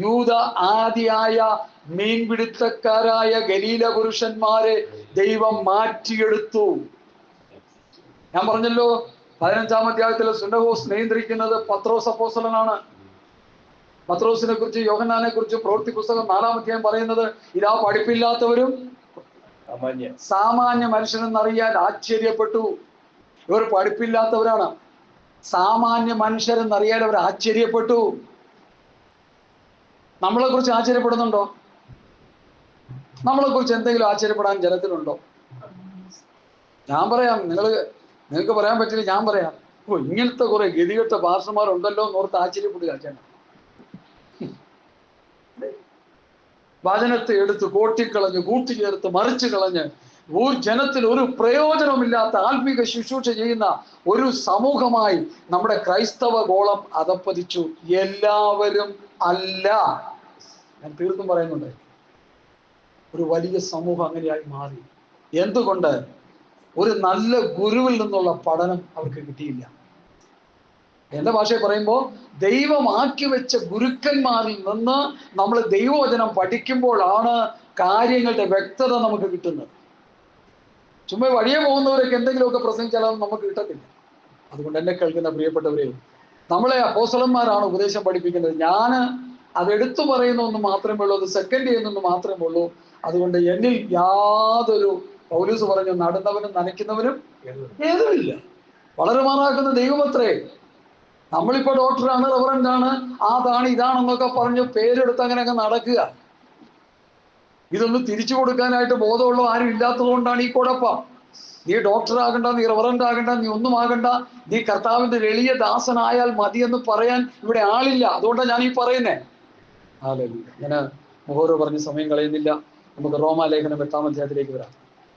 യൂദ ആദിയായ മീൻപിടുത്തക്കാരായ ഗലീല പുരുഷന്മാരെ ദൈവം മാറ്റിയെടുത്തു. ഞാൻ പറഞ്ഞല്ലോ, 15-ാം അധ്യായത്തിലെ സുന്നഹോസ് നിയന്ത്രിക്കുന്നത് പത്രോസ് അപ്പോസ്തലനാണ്. പത്രോസിനെ കുറിച്ച്, യോഹന്നാനെ കുറിച്ച് പ്രവൃത്തി പുസ്തകം 4-ാം അധ്യായം പറയുന്നത്, ഇതാ പഠിപ്പില്ലാത്തവരും സാമാന്യ മനുഷ്യനെന്നറിയാൻ ആശ്ചര്യപ്പെട്ടു. ഇവർ പഠിപ്പില്ലാത്തവരാണ്, സാമാന്യ മനുഷ്യരെന്നറിയാൻ അവർ ആശ്ചര്യപ്പെട്ടു. നമ്മളെ കുറിച്ച് ആശ്ചര്യപ്പെടുന്നുണ്ടോ? നമ്മളെ കുറിച്ച് എന്തെങ്കിലും ആശ്ചര്യപ്പെടാൻ ജനത്തിനുണ്ടോ? ഞാൻ പറയാം, നിങ്ങൾക്ക് പറയാൻ പറ്റില്ല, ഞാൻ പറയാം. ഇങ്ങനത്തെ കുറെ ഗതികെട്ട പാസ്റ്റർമാരുണ്ടല്ലോ എന്നോർത്ത് ആശ്ചര്യപ്പെടുക. ജനം വചനത്തെ എടുത്ത് കോട്ടിക്കളഞ്ഞ്, കൂട്ടിച്ചേർത്ത്, മറിച്ചു കളഞ്ഞ് ജനത്തിൽ ഒരു പ്രയോജനമില്ലാത്ത ആത്മീക ശുശ്രൂഷ ചെയ്യുന്ന ഒരു സമൂഹമായി നമ്മുടെ ക്രൈസ്തവ ഗോളം അധപ്പതിച്ചു. എല്ലാവരും അല്ല, ഞാൻ തീർത്തും പറയുന്നുണ്ട്, ഒരു വലിയ സമൂഹം അങ്ങനെയായി മാറി. എന്തുകൊണ്ട്? ഒരു നല്ല ഗുരുവിൽ നിന്നുള്ള പഠനം അവർക്ക് കിട്ടിയില്ല. എന്റെ ഭാഷയിൽ പറയുമ്പോൾ, ദൈവമാക്കി വെച്ച ഗുരുക്കന്മാരിൽ നിന്ന് നമ്മൾ ദൈവവചനം പഠിക്കുമ്പോഴാണ് കാര്യങ്ങളുടെ വ്യക്തത നമുക്ക് കിട്ടുന്നത്. ചുമ്മാ വഴിയെ പോകുന്നവരൊക്കെ എന്തെങ്കിലുമൊക്കെ പ്രസംഗിച്ചാലും നമുക്ക് കിട്ടത്തില്ല. അതുകൊണ്ട് എന്നെ കേൾക്കുന്ന പ്രിയപ്പെട്ടവരെ, നമ്മളെ അപ്പോസ്തലന്മാരാണ് ഉപദേശം പഠിപ്പിക്കുന്നത്. ഞാൻ അതെടുത്തു പറയുന്നൊന്നും മാത്രമേ ഉള്ളൂ, അത് സെക്കൻഡ് ചെയ്യുന്നൊന്നും മാത്രമേ ഉള്ളൂ. അതുകൊണ്ട് എന്നിൽ യാതൊരു, പൗലൂസ് പറഞ്ഞു, നടുന്നവനും നനയ്ക്കുന്നവനും ഏതുമില്ല, വളരുമാറാക്കുന്ന ദൈവമത്രേ. നമ്മളിപ്പോ ഡോക്ടറാണ്, റവറൻ്റാണ്, അതാണ് ഇതാണെന്നൊക്കെ പറഞ്ഞ് പേരെടുത്ത് അങ്ങനെയൊക്കെ നടക്കുക. ഇതൊന്നും തിരിച്ചു കൊടുക്കാനായിട്ട് ബോധമുള്ള ആരും ഇല്ലാത്തത് കൊണ്ടാണ് ഈ കുഴപ്പം. നീ ഡോക്ടർ ആകണ്ട, നീ റവറൻ്റ് ആകണ്ട, നീ ഒന്നും ആകണ്ട, നീ കർത്താവിന്റെ എളിയ ദാസനായാൽ മതിയെന്ന് പറയാൻ ഇവിടെ ആളില്ല. അതുകൊണ്ടാണ് ഞാൻ ഈ പറയുന്നേ. ഞാൻ മുഹോറ് പറഞ്ഞ് സമയം കളയുന്നില്ല. നമുക്ക് റോമാലേഖനം 8-ാം അധ്യായത്തിലേക്ക് വരാം.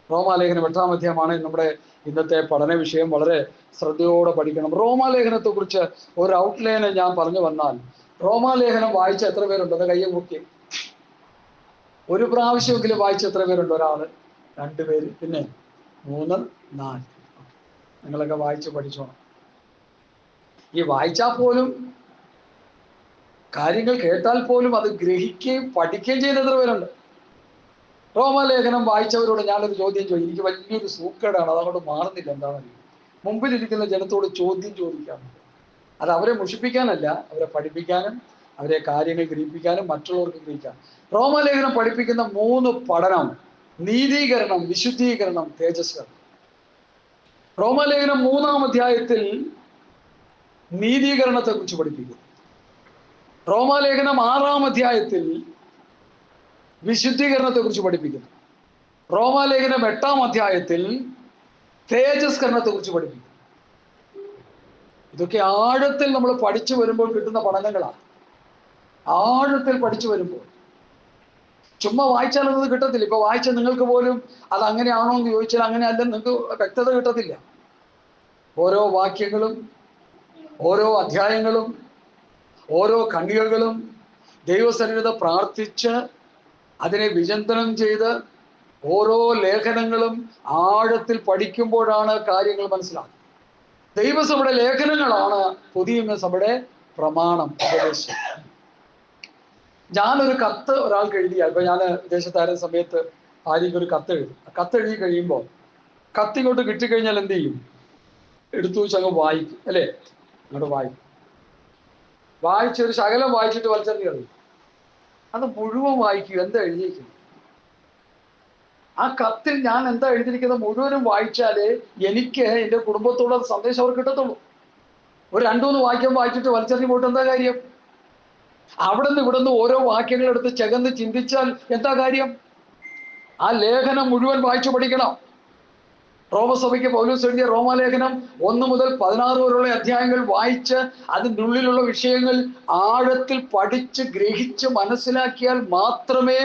റോമാലേഖനം 8-ാം അധ്യായമാണ് നമ്മുടെ ഇന്നത്തെ പഠന വിഷയം. വളരെ ശ്രദ്ധയോടെ പഠിക്കണം. റോമാലേഖനത്തെ കുറിച്ച് ഒരു ഔട്ട്ലൈന് ഞാൻ പറഞ്ഞു വന്നാൽ, റോമാലേഖനം വായിച്ച എത്ര പേരുണ്ട്? അത് കയ്യെ മുക്കി. ഒരു പ്രാവശ്യമെങ്കിലും വായിച്ച എത്ര പേരുണ്ട്? ഒരാള്, 2 പേര്, പിന്നെ 3, 4. നിങ്ങളൊക്കെ വായിച്ച് പഠിച്ചോണം. ഈ വായിച്ചാൽ പോലും, കാര്യങ്ങൾ കേട്ടാൽ പോലും അത് ഗ്രഹിക്കുകയും പഠിക്കുകയും ചെയ്യുന്ന എത്ര പേരുണ്ട്? റോമാലേഖനം വായിച്ചവരോട് ഞാനൊരു ചോദ്യം ചോദിക്കും. എനിക്ക് വലിയൊരു സൂക്കേടാണ്, അതങ്ങോട്ട് മാറുന്നില്ല. എന്താണെന്ന് മുമ്പിലിരിക്കുന്ന ജനത്തോട് ചോദ്യം ചോദിക്കാം. അത് അവരെ മുഷിപ്പിക്കാനല്ല, അവരെ പഠിപ്പിക്കാനും അവരെ കാര്യങ്ങൾ ഗ്രഹിപ്പിക്കാനും മറ്റുള്ളവർക്ക് ഗ്രഹിക്കാം. റോമാലേഖനം പഠിപ്പിക്കുന്ന 3 പഠനം: നീതീകരണം, വിശുദ്ധീകരണം, തേജസ്കരണം. റോമാലേഖനം 3-ാം അധ്യായത്തിൽ നീതീകരണത്തെ കുറിച്ച് പഠിപ്പിക്കുന്നു. റോമാലേഖനം 6-ാം അധ്യായത്തിൽ വിശുദ്ധീകരണത്തെ കുറിച്ച് പഠിപ്പിക്കുന്നു. റോമാലേഖനം 8-ാം അധ്യായത്തിൽ തേജസ്കരണത്തെ കുറിച്ച് പഠിപ്പിക്കുന്നു. ഇതൊക്കെ ആഴത്തിൽ നമ്മൾ പഠിച്ചു വരുമ്പോൾ കിട്ടുന്ന പഠനങ്ങളാണ്. ആഴത്തിൽ പഠിച്ചു വരുമ്പോൾ ചുമ്മാ വായിച്ചാലത് കിട്ടത്തില്ല. ഇപ്പൊ വായിച്ച നിങ്ങൾക്ക് പോലും അത് അങ്ങനെയാണോ എന്ന് ചോദിച്ചാൽ അങ്ങനെയല്ല, നിങ്ങൾക്ക് വ്യക്തത കിട്ടത്തില്ല. ഓരോ വാക്യങ്ങളും ഓരോ അധ്യായങ്ങളും ഓരോ ഖണ്ഡികകളും ദൈവസന്നിധിയിൽ പ്രാർത്ഥിച്ച് അതിനെ വിചിന്തനം ചെയ്ത് ഓരോ ലേഖനങ്ങളും ആഴത്തിൽ പഠിക്കുമ്പോഴാണ് കാര്യങ്ങൾ മനസ്സിലാകുന്നത്. ദൈവസഭയുടെ ലേഖനങ്ങളാണ് പുതിയ സഭയുടെ പ്രമാണം, ഉപദേശം. ഞാനൊരു കത്ത് ഒരാൾക്ക് എഴുതിയാൽ, ഇപ്പൊ ഞാൻ വിദേശത്തായിരുന്ന സമയത്ത് ആരെയും ഒരു കത്ത് എഴുതും. കത്തെഴുതി കഴിയുമ്പോൾ കത്തിങ്ങോട്ട് കിട്ടിക്കഴിഞ്ഞാൽ എന്ത് ചെയ്യും? എടുത്തു വെച്ച് അങ്ങ് വായിക്കും, അല്ലേ? അങ്ങോട്ട് വായിക്കും. വായിച്ചൊരു ശകലം വായിച്ചിട്ട് വലിച്ചെറിഞ്ഞ് കളയും. അത് മുഴുവൻ വായിക്കും. എന്താ എഴുതിയിരിക്കുന്നത്? ആ കത്തിൽ ഞാൻ എന്താ എഴുതിയിരിക്കുന്നത് മുഴുവനും വായിച്ചാലേ എനിക്ക് എൻ്റെ കുടുംബത്തോട് സന്ദേശം അവർക്ക് കിട്ടത്തുള്ളൂ. ഒരു 2-3 വാക്യം വായിച്ചിട്ട് വലിച്ചെറിഞ്ഞ് പോയിട്ട് എന്താ കാര്യം? അവിടെ നിന്ന് ഇവിടെ നിന്ന് ഓരോ വാക്യങ്ങളെടുത്ത് ചകന്ന് ചിന്തിച്ചാൽ എന്താ കാര്യം? ആ ലേഖനം മുഴുവൻ വായിച്ചു പഠിക്കണം. റോമസഭയ്ക്ക് പൗലോസ് എഴുതിയ റോമാലേഖനം 1 മുതൽ 16 വരെയുള്ള അധ്യായങ്ങൾ വായിച്ച് അതിൻ്റെ ഉള്ളിലുള്ള വിഷയങ്ങൾ ആഴത്തിൽ പഠിച്ച് ഗ്രഹിച്ച് മനസ്സിലാക്കിയാൽ മാത്രമേ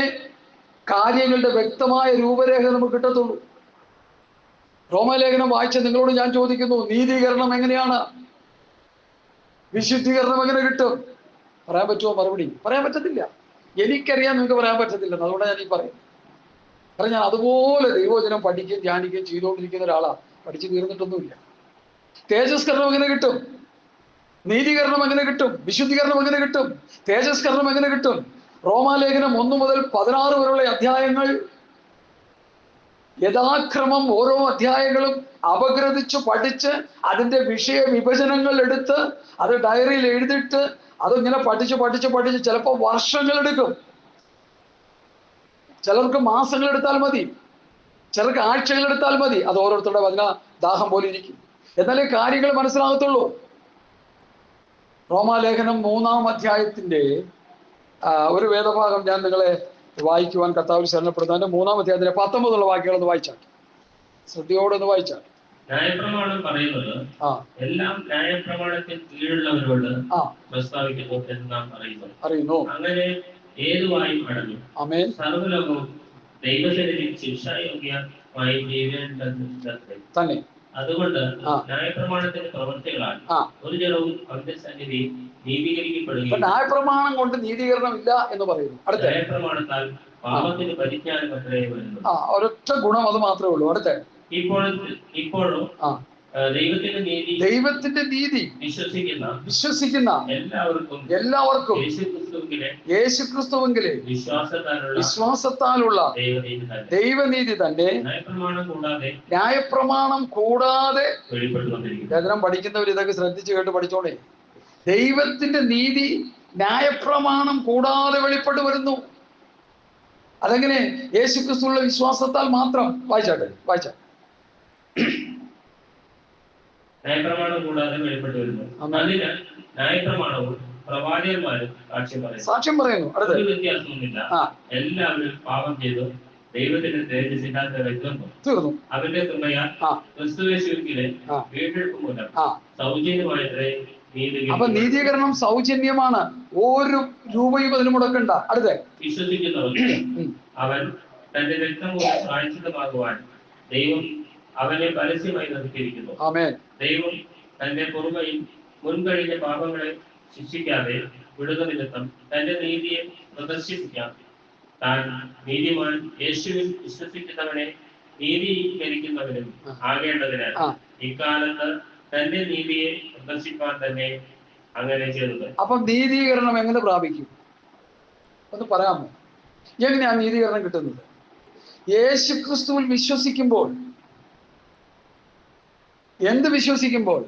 കാര്യങ്ങളുടെ വ്യക്തമായ രൂപരേഖ നമുക്ക് കിട്ടത്തുള്ളൂ. റോമാലേഖനം വായിച്ച നിങ്ങളോട് ഞാൻ ചോദിക്കുന്നു, നീതീകരണം എങ്ങനെയാണ്? വിശുദ്ധീകരണം എങ്ങനെ കിട്ടും? പറയാൻ പറ്റുമോ? മറുപടി പറയാൻ പറ്റത്തില്ല. എനിക്കറിയാം, നിങ്ങൾക്ക് പറയാൻ പറ്റത്തില്ലെന്ന്. അതുകൊണ്ട് ഞാൻ ഈ പറയും. കാരണം ഞാൻ അതുപോലെ ദൈവവചനം പഠിക്കുകയും ധ്യാനിക്കുകയും ചെയ്തുകൊണ്ടിരിക്കുന്ന ഒരാളാണ്. പഠിച്ചു തീർന്നിട്ടൊന്നുമില്ല. തേജസ്കരണം എങ്ങനെ കിട്ടും? നീതീകരണം എങ്ങനെ കിട്ടും? വിശുദ്ധീകരണം എങ്ങനെ കിട്ടും? തേജസ്കരണം എങ്ങനെ കിട്ടും? റോമാലേഖനം 1 മുതൽ 16 വരെയുള്ള അധ്യായങ്ങൾ യഥാക്രമം ഓരോ അധ്യായങ്ങളും അപഗ്രഥിച്ച് പഠിച്ച് അതിൻ്റെ വിഷയ വിഭജനങ്ങൾ എടുത്ത് അത് ഡയറിയിൽ എഴുതിയിട്ട് അതിങ്ങനെ പഠിച്ച് പഠിച്ച് പഠിച്ച് ചിലപ്പോൾ വർഷങ്ങളെടുക്കും. ചിലർക്ക് മാസങ്ങളെടുത്താൽ മതി, ചിലർക്ക് ആഴ്ചകളെടുത്താൽ മതി. അത് ഓരോരുത്തരുടെ വചന ദാഹം പോലെ ഇരിക്കും. എന്നാലേ കാര്യങ്ങൾ മനസ്സിലാകത്തുള്ളൂ. റോമാലേഖനം 3-ാം അധ്യായത്തിന്റെ ഒരു വേദഭാഗം ഞാൻ നിങ്ങളെ വായിക്കുവാൻ കർത്താവിൽ ശരണപ്പെടുന്നതിന്റെ 3-ാം അധ്യായത്തിന്റെ 19 വാക്യങ്ങളൊന്ന് വായിച്ചാൽ, ശ്രദ്ധയോടൊന്ന് വായിച്ചാൽ. ന്യായപ്രമാണം പറയുന്നത് എല്ലാം ന്യായപ്രമാണത്തിൽ കീഴുള്ളവരോട് പ്രസ്താവിക്കുന്നു എന്ന് നാം അറിയുന്നു. അങ്ങനെ ഏതുവായും അടങ്ങും. ആമേൻ. സർവ്വലോകവും ദൈവസന്നിധിയിൽ ശിക്ഷായോഗ്യമായി ജീവിക്കേണ്ടത് തന്നെ. അതുകൊണ്ട് ന്യായപ്രമാണത്തിന്റെ പ്രവൃത്തികളാൽ ഒരു ജനവും അവന്റെ സന്നിധി നീതീകരിക്കപ്പെടുകയും. ന്യായപ്രമാണം കൊണ്ട് നീതീകരണം ഇല്ല എന്ന് പറയുന്നു. അടുത്ത ന്യായപ്രമാണത്താൽ പാപത്തിന് പരിജ്ഞാനം അത്രേ വരുന്നു. ഒരൊറ്റ ഗുണം അത് മാത്രമേ ഉള്ളൂ. അടുത്ത ഇപ്പോഴും ദൈവത്തിന്റെ നീതി വിശ്വസിക്കുന്ന എല്ലാവർക്കും യേശുക്രിസ്തുവിലെ വിശ്വാസത്താലുള്ള ദൈവനീതി തന്നെ ന്യായപ്രമാണം കൂടാതെ. വേദനം പഠിക്കുന്നവർ ഇതൊക്കെ ശ്രദ്ധിച്ചു കേട്ട് പഠിച്ചോണേ. ദൈവത്തിന്റെ നീതി ന്യായപ്രമാണം കൂടാതെ വെളിപ്പെട്ടു വരുന്നു. അതെങ്ങനെ? യേശുക്രിസ്തുവിലുള്ള വിശ്വാസത്താൽ മാത്രം. വായിച്ചാട്ടെ, വായിച്ചാ. ന്യായപ്രമാണം കൂടാതെ വെളിപ്പെട്ടു വരുന്നു. അതിനാൽ ന്യായപ്രമാണവും പ്രവാചകന്മാരും സാക്ഷ്യം പറയുന്നു. അടുത്ത വ്യത്യാസമൊന്നുമില്ല. എല്ലാവരും പാപം ചെയ്തു ദൈവത്തിന്റെ തേജസ്സില്ലാതെ തീർന്നു. അവന്റെ കൃപയാൽ ക്രിസ്തുയേശുവിലെ വീണ്ടെടുപ്പ് മൂലം സൗജന്യമായിട്ടേ. അപ്പൊ നീതീകരണം സൗജന്യമാണ്. ഒരു രൂപയും അതിന് മുടക്കണ്ട. അടുത്ത വിശ്വസിക്കുന്നവർ അവൻ തന്റെ രക്തം പ്രായശ്ചിത്തമാകുവാൻ ദൈവം അവനെ പരസ്യമായി നിർത്തിയിരിക്കുന്നു. ദൈവം തന്റെ പുറമയിൽ മുൻകഴിഞ്ഞ പാപങ്ങളെ ശിക്ഷിക്കാതെ വിടുക നിമിത്തം തന്റെ നീതിയെ പ്രദർശിപ്പിക്കാം. താൻ നീതിമാൻ യേശുവിൽ വിശ്വസിക്കുന്നവനെ നീതീകരിക്കുന്നവനും ആകേണ്ടതിനാൽ ഇക്കാലത്ത് തന്റെ നീതിയെ പ്രദർശിപ്പാൻ തന്നെ അങ്ങനെ ചെയ്തത്. അപ്പം നീതീകരണം എങ്ങനെ പ്രാപിക്കും ഒന്ന് പറയാമോ? എങ്ങനെയാണ് നീതീകരണം കിട്ടുന്നത്? യേശുക്രിസ്തുവിൽ വിശ്വസിക്കുമ്പോൾ. എന്ത് വിശ്വസിക്കുമ്പോൾ?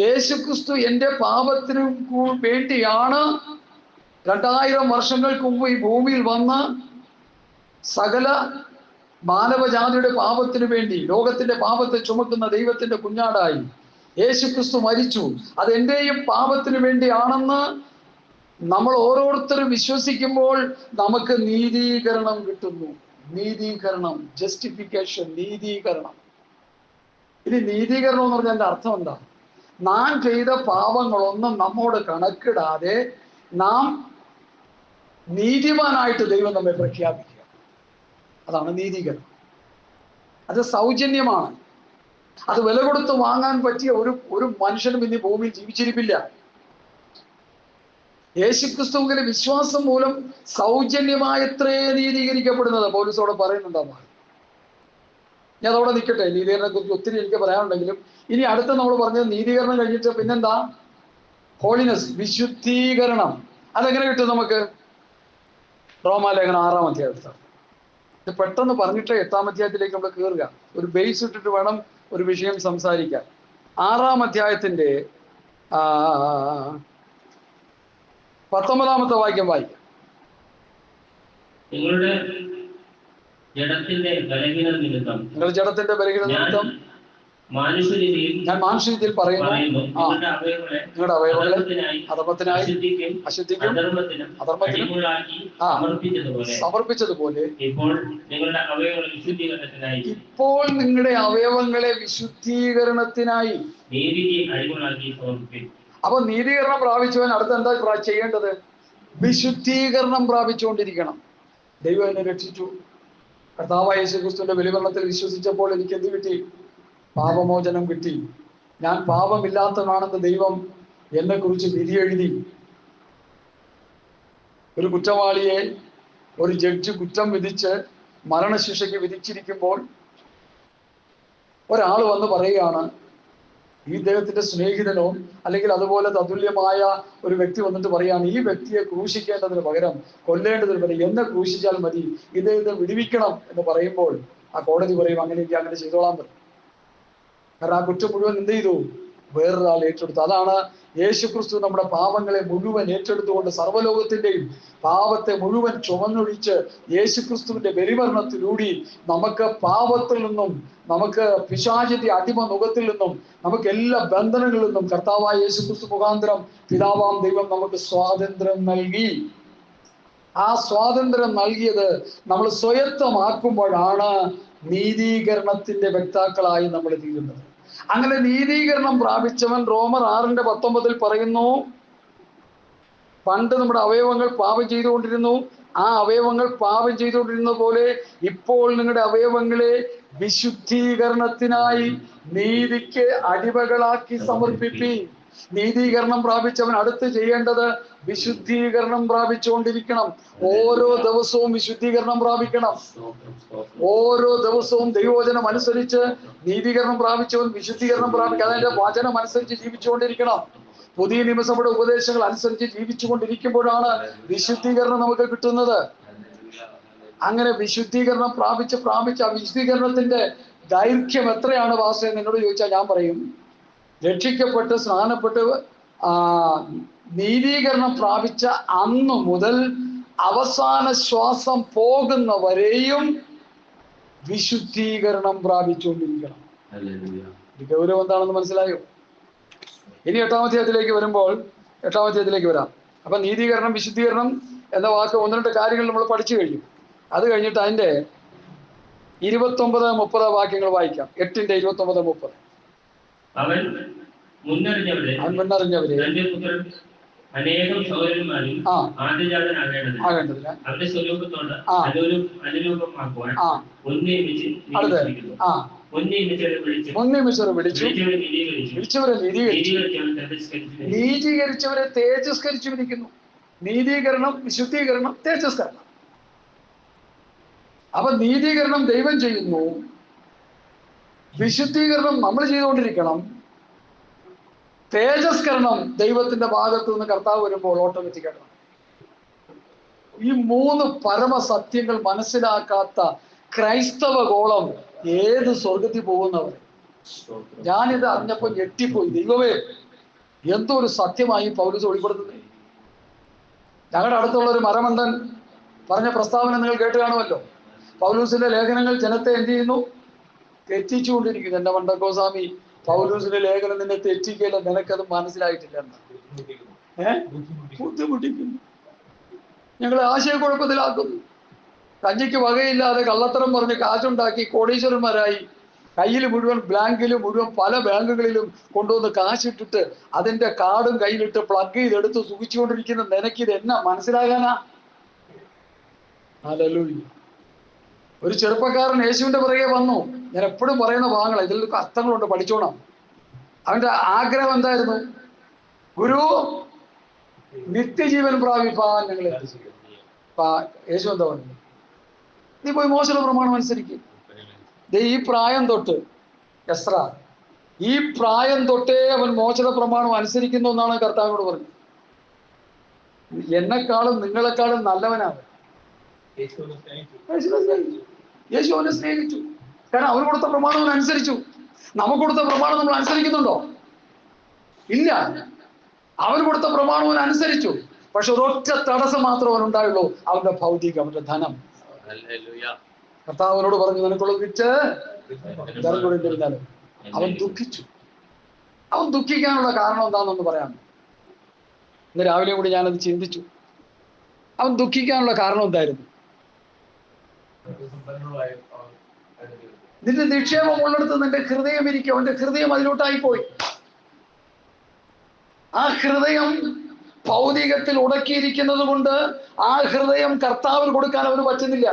യേശുക്രിസ്തു എൻ്റെ പാപത്തിനു വേണ്ടിയാണ് 2000 വർഷങ്ങൾക്ക് മുമ്പ് ഈ ഭൂമിയിൽ വന്ന് സകല മാനവജാതിയുടെ പാപത്തിനു വേണ്ടി, ലോകത്തിന്റെ പാപത്തെ ചുമക്കുന്ന ദൈവത്തിന്റെ കുഞ്ഞാടായി യേശുക്രിസ്തു മരിച്ചു. അത് എന്റെയും പാപത്തിനു വേണ്ടിയാണെന്ന് നമ്മൾ ഓരോരുത്തരും വിശ്വസിക്കുമ്പോൾ നമുക്ക് നീതീകരണം കിട്ടുന്നു. നീതീകരണം, ജസ്റ്റിഫിക്കേഷൻ, നീതീകരണം. ഇനി നീതീകരണം എന്ന് പറഞ്ഞാൽ എൻ്റെ അർത്ഥം എന്താ? നാം ചെയ്ത പാപങ്ങളൊന്നും നമ്മോട് കണക്കിടാതെ നാം നീതിമാനായിട്ട് ദൈവം നമ്മെ പ്രഖ്യാപിക്കുക. അതാണ് നീതീകരണം. അത് സൗജന്യമാണ്. അത് വില കൊടുത്ത് വാങ്ങാൻ പറ്റിയ ഒരു മനുഷ്യനും ഇനി ഭൂമിയിൽ ജീവിച്ചിരിപ്പില്ല. യേശുക്രിസ്തുവിന്റെ വിശ്വാസം മൂലം സൗജന്യമായത്രേ നീതീകരിക്കപ്പെടുന്നത് പൗലോസോടെ പറയുന്നുണ്ടാവും. ഞാൻ അതോടെ നിൽക്കട്ടെ. നീതീകരണത്തെ കുറിച്ച് ഒത്തിരി എനിക്ക് പറയാനുണ്ടെങ്കിലും ഇനി അടുത്ത നമ്മൾ പറഞ്ഞത് നീതീകരണം കഴിഞ്ഞിട്ട് പിന്നെന്താ? ഹോളിനെസ്, വിശുദ്ധീകരണം. അതെങ്ങനെ കിട്ടും നമുക്ക്? റോമാലേഖനം 6-ാം അധ്യായത്തിലാണ്. ഇത് പെട്ടെന്ന് പറഞ്ഞിട്ട് 8-ാം അധ്യായത്തിലേക്ക് നമ്മൾ കയറുക. ഒരു ബേസ് ഇട്ടിട്ട് വേണം ഒരു വിഷയം സംസാരിക്കാൻ. 6-ാം അധ്യായത്തിന്റെ 19-ാമത്തെ വാക്യം വായിക്കാം. നിങ്ങളുടെ ജഡത്തിന്റെ ബലഹീനത നിമിത്തം ഞാൻ മാനുഷ്യത്തിൽ പറയുന്നു, നിങ്ങളുടെ അവയവങ്ങളെ അധർമ്മത്തിനായി, അശുദ്ധിക്കും, അധർമ്മത്തിനും സമർപ്പിച്ചതുപോലെ ഇപ്പോൾ നിങ്ങളുടെ അവയവങ്ങളെ വിശുദ്ധീകരണത്തിനായി അപ്പൊ നീതീകരണം പ്രാപിച്ചവൻ അടുത്ത് എന്താ ചെയ്യേണ്ടത്? വിശുദ്ധീകരണം പ്രാപിച്ചുകൊണ്ടിരിക്കണം. ദൈവം എന്നെ രക്ഷിച്ചു. കർത്താവായ യേശുക്രിസ്തുവിന്റെ ബലിമരണത്തിൽ വിശ്വസിച്ചപ്പോൾ എനിക്ക് എന്ത് കിട്ടി? പാപമോചനം കിട്ടി. ഞാൻ പാപമില്ലാത്തവനാണെന്ന് ദൈവം എന്നെ കുറിച്ച് വിധി എഴുതി. ഒരു കുറ്റവാളിയെ ഒരു ജഡ്ജി കുറ്റം വിധിച്ച് മരണശിക്ഷയ്ക്ക് വിധിച്ചിരിക്കുമ്പോൾ ഒരാൾ വന്ന് പറയുകയാണ്, ഈ ഇദ്ദേഹത്തിന്റെ സ്നേഹിതനോ അല്ലെങ്കിൽ അതുപോലെ തതുല്യമായ ഒരു വ്യക്തി വന്നിട്ട് പറയാണ്, ഈ വ്യക്തിയെ ക്രൂശിക്കേണ്ടതിന് പകരം കൊല്ലേണ്ടതിന് പകരം എന്നെ ക്രൂശിച്ചാൽ മതി, ഇദ്ദേഹത്തെ വിടുവിക്കണം എന്ന് പറയുമ്പോൾ ആ കോടതി പറയും, അങ്ങനെയെങ്കിൽ അങ്ങനെ ചെയ്തോളാൻ പറ്റും. കാരണം ആ കുറ്റം മുഴുവൻ എന്ത് ചെയ്തു? വേറൊരാൾ ഏറ്റെടുത്തു. അതാണ് യേശുക്രിസ്തു നമ്മുടെ പാപങ്ങളെ മുഴുവൻ ഏറ്റെടുത്തുകൊണ്ട് സർവ്വലോകത്തിന്റെയും പാപത്തെ മുഴുവൻ ചുമന്നൊഴിച്ച് യേശുക്രിസ്തുവിന്റെ ബലിമരണത്തിലൂടെ നമുക്ക് പാപത്തിൽ നിന്നും, നമുക്ക് പിശാചിന്റെ അടിമ നുഖത്തിൽ നിന്നും, നമുക്ക് എല്ലാ ബന്ധനങ്ങളിൽ നിന്നും കർത്താവായ യേശുക്രിസ്തു മുഖാന്തരം പിതാവാം ദൈവം നമുക്ക് സ്വാതന്ത്ര്യം നൽകി. ആ സ്വാതന്ത്ര്യം നൽകിയത് നമ്മൾ സ്വയത്തമാക്കുമ്പോഴാണ് നീതീകരണത്തിന്റെ വ്യക്താക്കളായി നമ്മൾ തീരുന്നത്. അങ്ങനെ നീതീകരണം പ്രാപിച്ചവൻ റോമർ 6:19 പറയുന്നു, പണ്ട് നമ്മുടെ അവയവങ്ങൾ പാപം ചെയ്തുകൊണ്ടിരുന്നു, ആ അവയവങ്ങൾ പാപം ചെയ്തുകൊണ്ടിരുന്ന പോലെ ഇപ്പോൾ നിങ്ങളുടെ അവയവങ്ങളെ വിശുദ്ധീകരണത്തിനായി നീതിക്ക് അടിമകളാക്കി സമർപ്പിപ്പീൻ. നീതീകരണം പ്രാപിച്ചവൻ അടുത്ത് ചെയ്യേണ്ടത് വിശുദ്ധീകരണം പ്രാപിച്ചുകൊണ്ടിരിക്കണം. ഓരോ ദിവസവും വിശുദ്ധീകരണം പ്രാപിക്കണം. ഓരോ ദിവസവും ദൈവവചനം അനുസരിച്ച് നീതീകരണം പ്രാപിച്ചവൻ വിശുദ്ധീകരണം പ്രാപിക്കണം. അതിന്റെ വചനം അനുസരിച്ച് ജീവിച്ചുകൊണ്ടിരിക്കണം. പുതിയ നിയമസഭയുടെ ഉപദേശങ്ങൾ അനുസരിച്ച് ജീവിച്ചുകൊണ്ടിരിക്കുമ്പോഴാണ് വിശുദ്ധീകരണം നമുക്ക് കിട്ടുന്നത്. അങ്ങനെ വിശുദ്ധീകരണം പ്രാപിച്ച് ആ വിശുദ്ധീകരണത്തിന്റെ ദൈർഘ്യം എത്രയാണ് വാസ്തവം എന്നോട് ചോദിച്ചാൽ ഞാൻ പറയും, രക്ഷിക്കപ്പെട്ട് സ്നാനപ്പെട്ട് നീതീകരണം പ്രാപിച്ച അന്നു മുതൽ അവസാന ശ്വാസം പോകുന്നവരെയും വിശുദ്ധീകരണം പ്രാപിച്ചുകൊണ്ടിരിക്കണം. ഗൗരവം എന്താണെന്ന് മനസ്സിലായോ? ഇനി 8-ാം അധ്യായത്തിലേക്ക് വരുമ്പോൾ 8-ാം അധ്യായത്തിലേക്ക് വരാം. അപ്പൊ നീതീകരണം, വിശുദ്ധീകരണം എന്ന വാക്ക് 1-2 കാര്യങ്ങൾ നമ്മൾ പഠിച്ചു കഴിഞ്ഞു. അത് കഴിഞ്ഞിട്ട് അതിന്റെ 29-30 വാക്യങ്ങൾ വായിക്കാം. 8:29-30. അവൻ മുന്നറിഞ്ഞവരെ അനേകം സഹോദരന്മാരും ആദ്യജാതനാകേണ്ടതിന് അവന്റെ സ്വരൂപത്തോട് അനുരൂപമാക്കുവാൻ നീതീകരിച്ചവരെ തേജസ്കരിച്ചിരിക്കുന്നു. നീതീകരണം, വിശുദ്ധീകരണം, തേജസ്കരണം. അപ്പൊ നീതീകരണം ദൈവം ചെയ്യുന്നു, വിശുദ്ധീകരണം നമ്മൾ ചെയ്തുകൊണ്ടിരിക്കണം, തേജസ്കരണം ദൈവത്തിന്റെ ഭാഗത്തു നിന്ന് കർത്താവ് വരുമ്പോൾ ഓട്ടോമാറ്റിക്കാണ്. ഈ 3 പരമസത്യങ്ങൾ മനസ്സിലാക്കാത്ത ക്രൈസ്തവ ഗോളം ഏത് സ്വർഗത്തിൽ പോകുന്നവർ? ഞാനിത് അറിഞ്ഞപ്പോൾ ഞെട്ടിപ്പോയി. ദൈവമേ, എന്തോ ഒരു സത്യമായി പൗലോസ് വെളിപ്പെടുത്തുന്നത്. ഞങ്ങളുടെ അടുത്തുള്ള ഒരു മരമണ്ടൻ പറഞ്ഞ പ്രസ്താവന നിങ്ങൾ കേട്ട് കാണുമല്ലോ. പൗലോസിന്റെ ലേഖനങ്ങൾ ജനത്തെ എന്ത് ചെയ്യുന്നു? തെറ്റിച്ചുകൊണ്ടിരിക്കുന്നു. എന്റെ മണ്ടക്കോസ്വാമി, പൗലോസിന്റെ ലേഖനം നിന്നെ തെറ്റിക്കല്ല, നിനക്കത് മനസ്സിലായിട്ടില്ല എന്നാ. ബുദ്ധിമുട്ടിക്കുന്നു, ഞങ്ങളെ ആശയക്കുഴപ്പത്തിലാക്കുന്നു. കഞ്ഞിക്ക് വകയില്ലാതെ കള്ളത്തരം പറഞ്ഞ് കാശുണ്ടാക്കി കോടീശ്വരന്മാരായി, കയ്യിൽ മുഴുവൻ ബ്ലാങ്കിലും മുഴുവൻ പല ബാങ്കുകളിലും കൊണ്ടുവന്ന് കാശിട്ടിട്ട് അതിന്റെ കാർഡും കയ്യിലിട്ട് പ്ലഗ് ചെയ്തെടുത്ത് സൂക്ഷിച്ചുകൊണ്ടിരിക്കുന്ന നിനക്കിത് എന്നാ മനസ്സിലാകാനാ? ഹല്ലേലൂയ. ഒരു ചെറുപ്പക്കാരൻ യേശുവിന്റെ പിറകെ വന്നു. ഞാൻ എപ്പോഴും പറയുന്ന ഭാഗങ്ങൾ, ഇതിൽ അർത്ഥങ്ങളുണ്ട്, പഠിച്ചോണം. അവന്റെ ആഗ്രഹം എന്തായിരുന്നു? ഗുരു, നിത്യജീവൻ പ്രാപിപ്പാൻ ഞങ്ങളെ. യേശു എന്താ പറഞ്ഞു? നീ പോയി മോശയുടെ പ്രമാണം അനുസരിക്കും. ഈ പ്രായം തൊട്ട് എസ്രാ, ഈ പ്രായം തൊട്ടേ അവൻ മോശയുടെ പ്രമാണം അനുസരിക്കുന്നു എന്നാണ് കർത്താവിനോട് പറഞ്ഞത്. എന്നെക്കാളും നിങ്ങളെക്കാളും നല്ലവനാണ്. യേശു അവനെ സ്നേഹിച്ചു. കാരണം അവൻ കൊടുത്ത പ്രമാണം അവൻ അനുസരിച്ചു. നമുക്ക് കൊടുത്ത പ്രമാണം നമ്മൾ അനുസരിക്കുന്നുണ്ടോ? ഇല്ല. അവൻ കൊടുത്ത പ്രമാണം അവൻ അനുസരിച്ചു. പക്ഷെ ഒരൊറ്റ തടസ്സം മാത്രം അവൻ ഉണ്ടായുള്ളൂ, അവന്റെ ഭൗതികം, അവന്റെ ധനം. കർത്താവിനോട് പറഞ്ഞു, നിനക്കുള്ളത് വിറ്റ് തരഞ്ഞുകൊണ്ടിരുന്നാലും. അവൻ ദുഃഖിച്ചു. അവൻ ദുഃഖിക്കാനുള്ള കാരണം എന്താണെന്നൊന്ന് പറയാം. ഇന്ന് രാവിലെ കൂടി ഞാനത് ചിന്തിച്ചു. അവൻ ദുഃഖിക്കാനുള്ള കാരണം എന്തായിരുന്നു? നിന്റെ നിക്ഷേപം ഉള്ളിടത്ത് നിന്റെ ഹൃദയം ഇരിക്കും. അവന്റെ ഹൃദയം അതിലോട്ടായി പോയി. ആ ഹൃദയം ഭൗതികത്തിൽ ഉടക്കിയിരിക്കുന്നത് കൊണ്ട് ആ ഹൃദയം കർത്താവിന് കൊടുക്കാൻ അവന് പറ്റുന്നില്ല.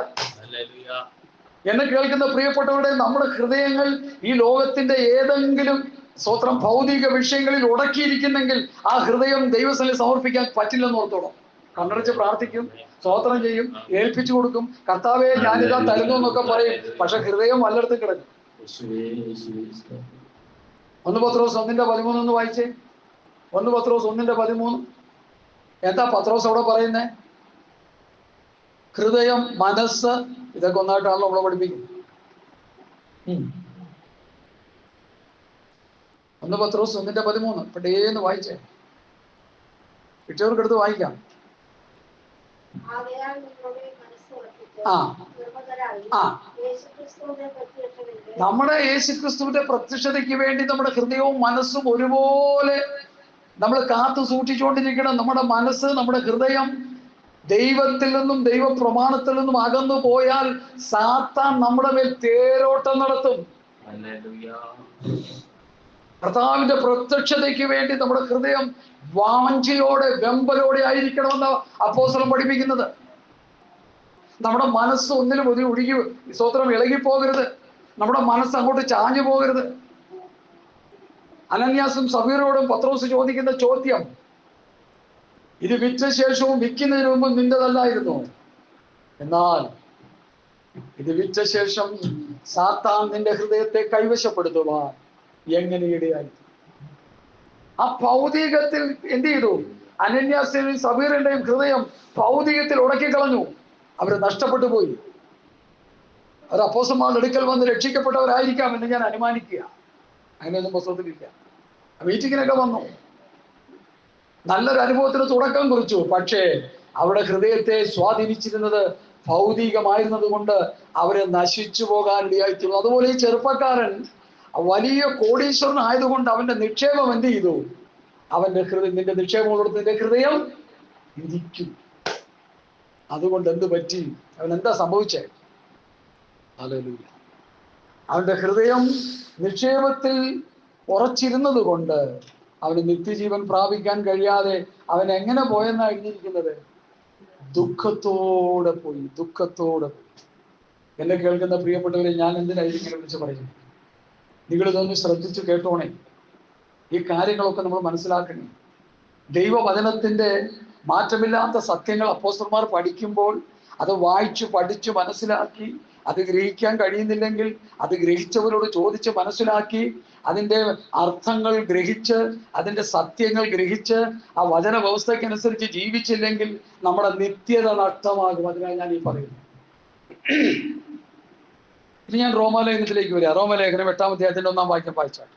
എന്നെ കേൾക്കുന്ന പ്രിയപ്പെട്ടവരുടെ, നമ്മുടെ ഹൃദയങ്ങൾ ഈ ലോകത്തിന്റെ ഏതെങ്കിലും സ്വത്രം ഭൗതിക വിഷയങ്ങളിൽ ഉടക്കിയിരിക്കുന്നെങ്കിൽ ആ ഹൃദയം ദൈവസ്ഥലിൽ സമർപ്പിക്കാൻ പറ്റില്ലെന്ന് ഓർത്തോളം. കണ്ണടച്ച് പ്രാർത്ഥിക്കും, സ്തോത്രം ചെയ്യും, ഏൽപ്പിച്ചു കൊടുക്കും. കർത്താവെ, ഞാനിതാ തരുന്നു എന്നൊക്കെ പറയും. പക്ഷെ ഹൃദയം വല്ലയിടത്തും കിടക്കും. 1 പത്രോസ് 1:13 ഒന്ന് വായിച്ചേ. 1 പത്രോസ് 1:13. എന്താ പത്രോസ് അവിടെ പറയുന്നേ? ഹൃദയം, മനസ്സ്, ഇതൊക്കെ ഒന്നായിട്ടാണല്ലോ നമ്മളെ പഠിപ്പിക്കുന്നത്. 1 പത്രോസ് 1:13 പെട്ടേന്ന് വായിച്ചേ. കിട്ടിയവർക്കെടുത്ത് വായിക്കാം. നമ്മുടെ യേശുക്രിസ്തുവിന്റെ പ്രത്യക്ഷതയ്ക്ക് വേണ്ടി നമ്മുടെ ഹൃദയവും മനസ്സും ഒരുപോലെ നമ്മൾ കാത്തു സൂക്ഷിച്ചുകൊണ്ടിരിക്കണം. നമ്മുടെ മനസ്സ്, നമ്മുടെ ഹൃദയം ദൈവത്തിൽ നിന്നും ദൈവ പ്രമാണത്തിൽ നിന്നും അകന്നു പോയാൽ സാത്താൻ നമ്മുടെ മേൽ തേരോട്ടം നടത്തും. കർത്താവിന്റെ പ്രത്യക്ഷതയ്ക്ക് വേണ്ടി നമ്മുടെ ഹൃദയം വാഞ്ചയോടെ, വെമ്പലോടെ ആയിരിക്കണമെന്ന് അപ്പോസ്തലൻ പഠിപ്പിക്കുന്നത്. നമ്മുടെ മനസ്സ് ഒന്നിലും ഒഴുകി സ്തോത്രം ഇളകിപ്പോകരുത്. നമ്മുടെ മനസ്സ് അങ്ങോട്ട് ചാഞ്ഞു പോകരുത്. അനന്യാസും സഫീറോടും പത്രോസ് ചോദിക്കുന്ന ചോദ്യം, ഇത് വിറ്റ ശേഷവും വിൽക്കുന്നതിന് മുമ്പ് നിന്റെതല്ലായിരുന്നു, എന്നാൽ ഇത് വിറ്റ ശേഷം സാത്താൻ നിന്റെ ഹൃദയത്തെ കൈവശപ്പെടുത്തുവാൻ എങ്ങനെ ഇടയായി? ആ ഭൗതികത്തിൽ എന്ത് ചെയ്തു? അനന്യാസിന്റെയും സഫീറിന്റെയും ഹൃദയം ഭൗതികത്തിൽ ഉടക്കിക്കളഞ്ഞു. അവര് നഷ്ടപ്പെട്ടു പോയി. അവർ അപ്പോസ്തലന്മാരുടെ അടുക്കൽ വന്ന് രക്ഷിക്കപ്പെട്ടവരായിരിക്കാം എന്ന് ഞാൻ അനുമാനിക്കുക. അങ്ങനെയൊന്നും പുസ്തകത്തിലില്ല. മീറ്റിങ്ങിനൊക്കെ വന്നു, നല്ലൊരു അനുഭവത്തിന് തുടക്കം കുറിച്ചു. പക്ഷേ അവരുടെ ഹൃദയത്തെ സ്വാധീനിച്ചിരുന്നത് ഭൗതികമായിരുന്നത് കൊണ്ട് അവരെ നശിച്ചു പോകാനിടയായിത്തീർന്നു. അതുപോലെ ഈ ചെറുപ്പക്കാരൻ വലിയ കോടീശ്വരൻ ആയതുകൊണ്ട് അവന്റെ നിക്ഷേപം എന്ത് ചെയ്തു? അവന്റെ ഹൃദയം, നിന്റെ നിക്ഷേപം ഉള്ളിടത്ത് നിന്റെ ഹൃദയം ഇരിക്കും. അതുകൊണ്ട് എന്ത് പറ്റി? അവൻ എന്താ സംഭവിച്ചേ? ഹല്ലേലൂയ. അവന്റെ ഹൃദയം നിക്ഷേപത്തിൽ ഉറച്ചിരുന്നത് കൊണ്ട് അവന് നിത്യജീവൻ പ്രാപിക്കാൻ കഴിയാതെ അവൻ എങ്ങനെ പോയെന്നാ എഴുതിയിരിക്കുന്നത്? ദുഃഖത്തോടെ പോയി, ദുഃഖത്തോടെ പോയി. എന്നെ കേൾക്കുന്ന പ്രിയപ്പെട്ടവരെ, ഞാൻ എന്തിനായിരിക്കും വിളിച്ച് പറയുന്നു? നിങ്ങളിതൊന്ന് ശ്രദ്ധിച്ചു കേട്ടോണേ. ഈ കാര്യങ്ങളൊക്കെ നമ്മൾ മനസ്സിലാക്കണേ. ദൈവവചനത്തിന്റെ മാറ്റമില്ലാത്ത സത്യങ്ങൾ അപ്പോസ്തലന്മാർ പഠിക്കുമ്പോൾ അത് വായിച്ചു പഠിച്ചു മനസ്സിലാക്കി, അത് ഗ്രഹിക്കാൻ കഴിയുന്നില്ലെങ്കിൽ അത് ഗ്രഹിച്ചവരോട് ചോദിച്ച് മനസ്സിലാക്കി, അതിൻ്റെ അർത്ഥങ്ങൾ ഗ്രഹിച്ച്, അതിൻ്റെ സത്യങ്ങൾ ഗ്രഹിച്ച് ആ വചന വ്യവസ്ഥയ്ക്കനുസരിച്ച് ജീവിച്ചില്ലെങ്കിൽ നമ്മുടെ നിത്യത നഷ്ടമാകും. അതിനാണ് ഞാൻ ഈ പറയുന്നത്. ഇനി ഞാൻ റോമാലേഖനത്തിലേക്ക് വരിക. റോമാലേഖനം 8-ാം അധ്യായത്തിൻ്റെ 1-ാം വാക്യം വായിച്ചാൽ,